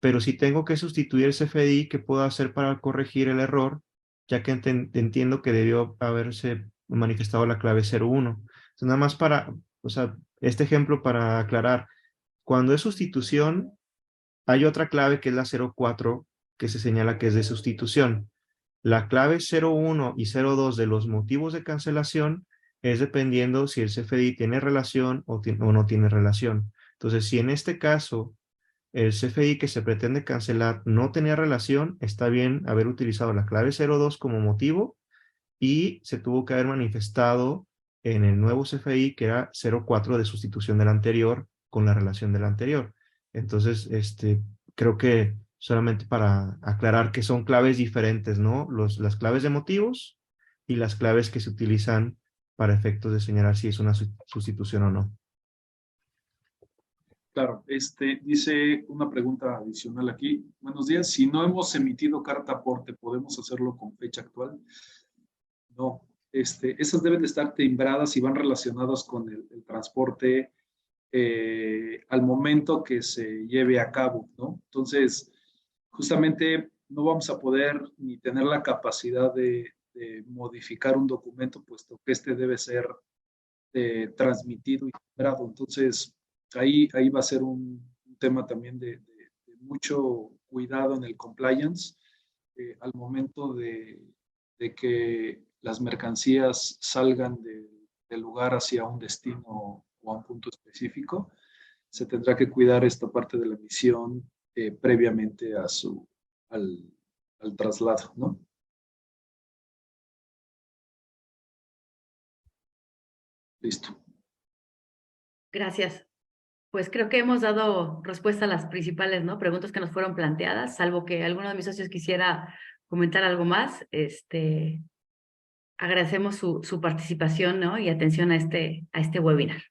pero si tengo que sustituir el CFDI, ¿qué puedo hacer para corregir el error? Ya que entiendo que debió haberse manifestado la clave 01. Entonces, nada más para, o sea, este ejemplo para aclarar, cuando es sustitución, hay otra clave que es la 04 que se señala que es de sustitución. La clave 01 y 02 de los motivos de cancelación es dependiendo si el CFDI tiene relación o no tiene relación. Entonces, si en este caso el CFDI que se pretende cancelar no tenía relación, está bien haber utilizado la clave 02 como motivo y se tuvo que haber manifestado en el nuevo CFDI que era 04 de sustitución del anterior con la relación del anterior. Entonces, creo que solamente para aclarar que son claves diferentes, ¿no? Las claves de motivos y las claves que se utilizan para efectos de señalar si es una sustitución o no. Claro, dice una pregunta adicional aquí. Buenos días, si no hemos emitido carta aporte, ¿podemos hacerlo con fecha actual? No, esas deben de estar timbradas y van relacionadas con el transporte al momento que se lleve a cabo, ¿no? Entonces, justamente no vamos a poder ni tener la capacidad de modificar un documento, puesto que debe ser transmitido y timbrado. Entonces, ahí va a ser un tema también de mucho cuidado en el compliance al momento de que las mercancías salgan del lugar hacia un destino o a un punto específico. Se tendrá que cuidar esta parte de la emisión previamente al traslado, ¿no? Listo. Gracias. Pues creo que hemos dado respuesta a las principales, ¿no? Preguntas que nos fueron planteadas, salvo que alguno de mis socios quisiera comentar algo más. Agradecemos su participación, ¿no? Y atención a este webinar.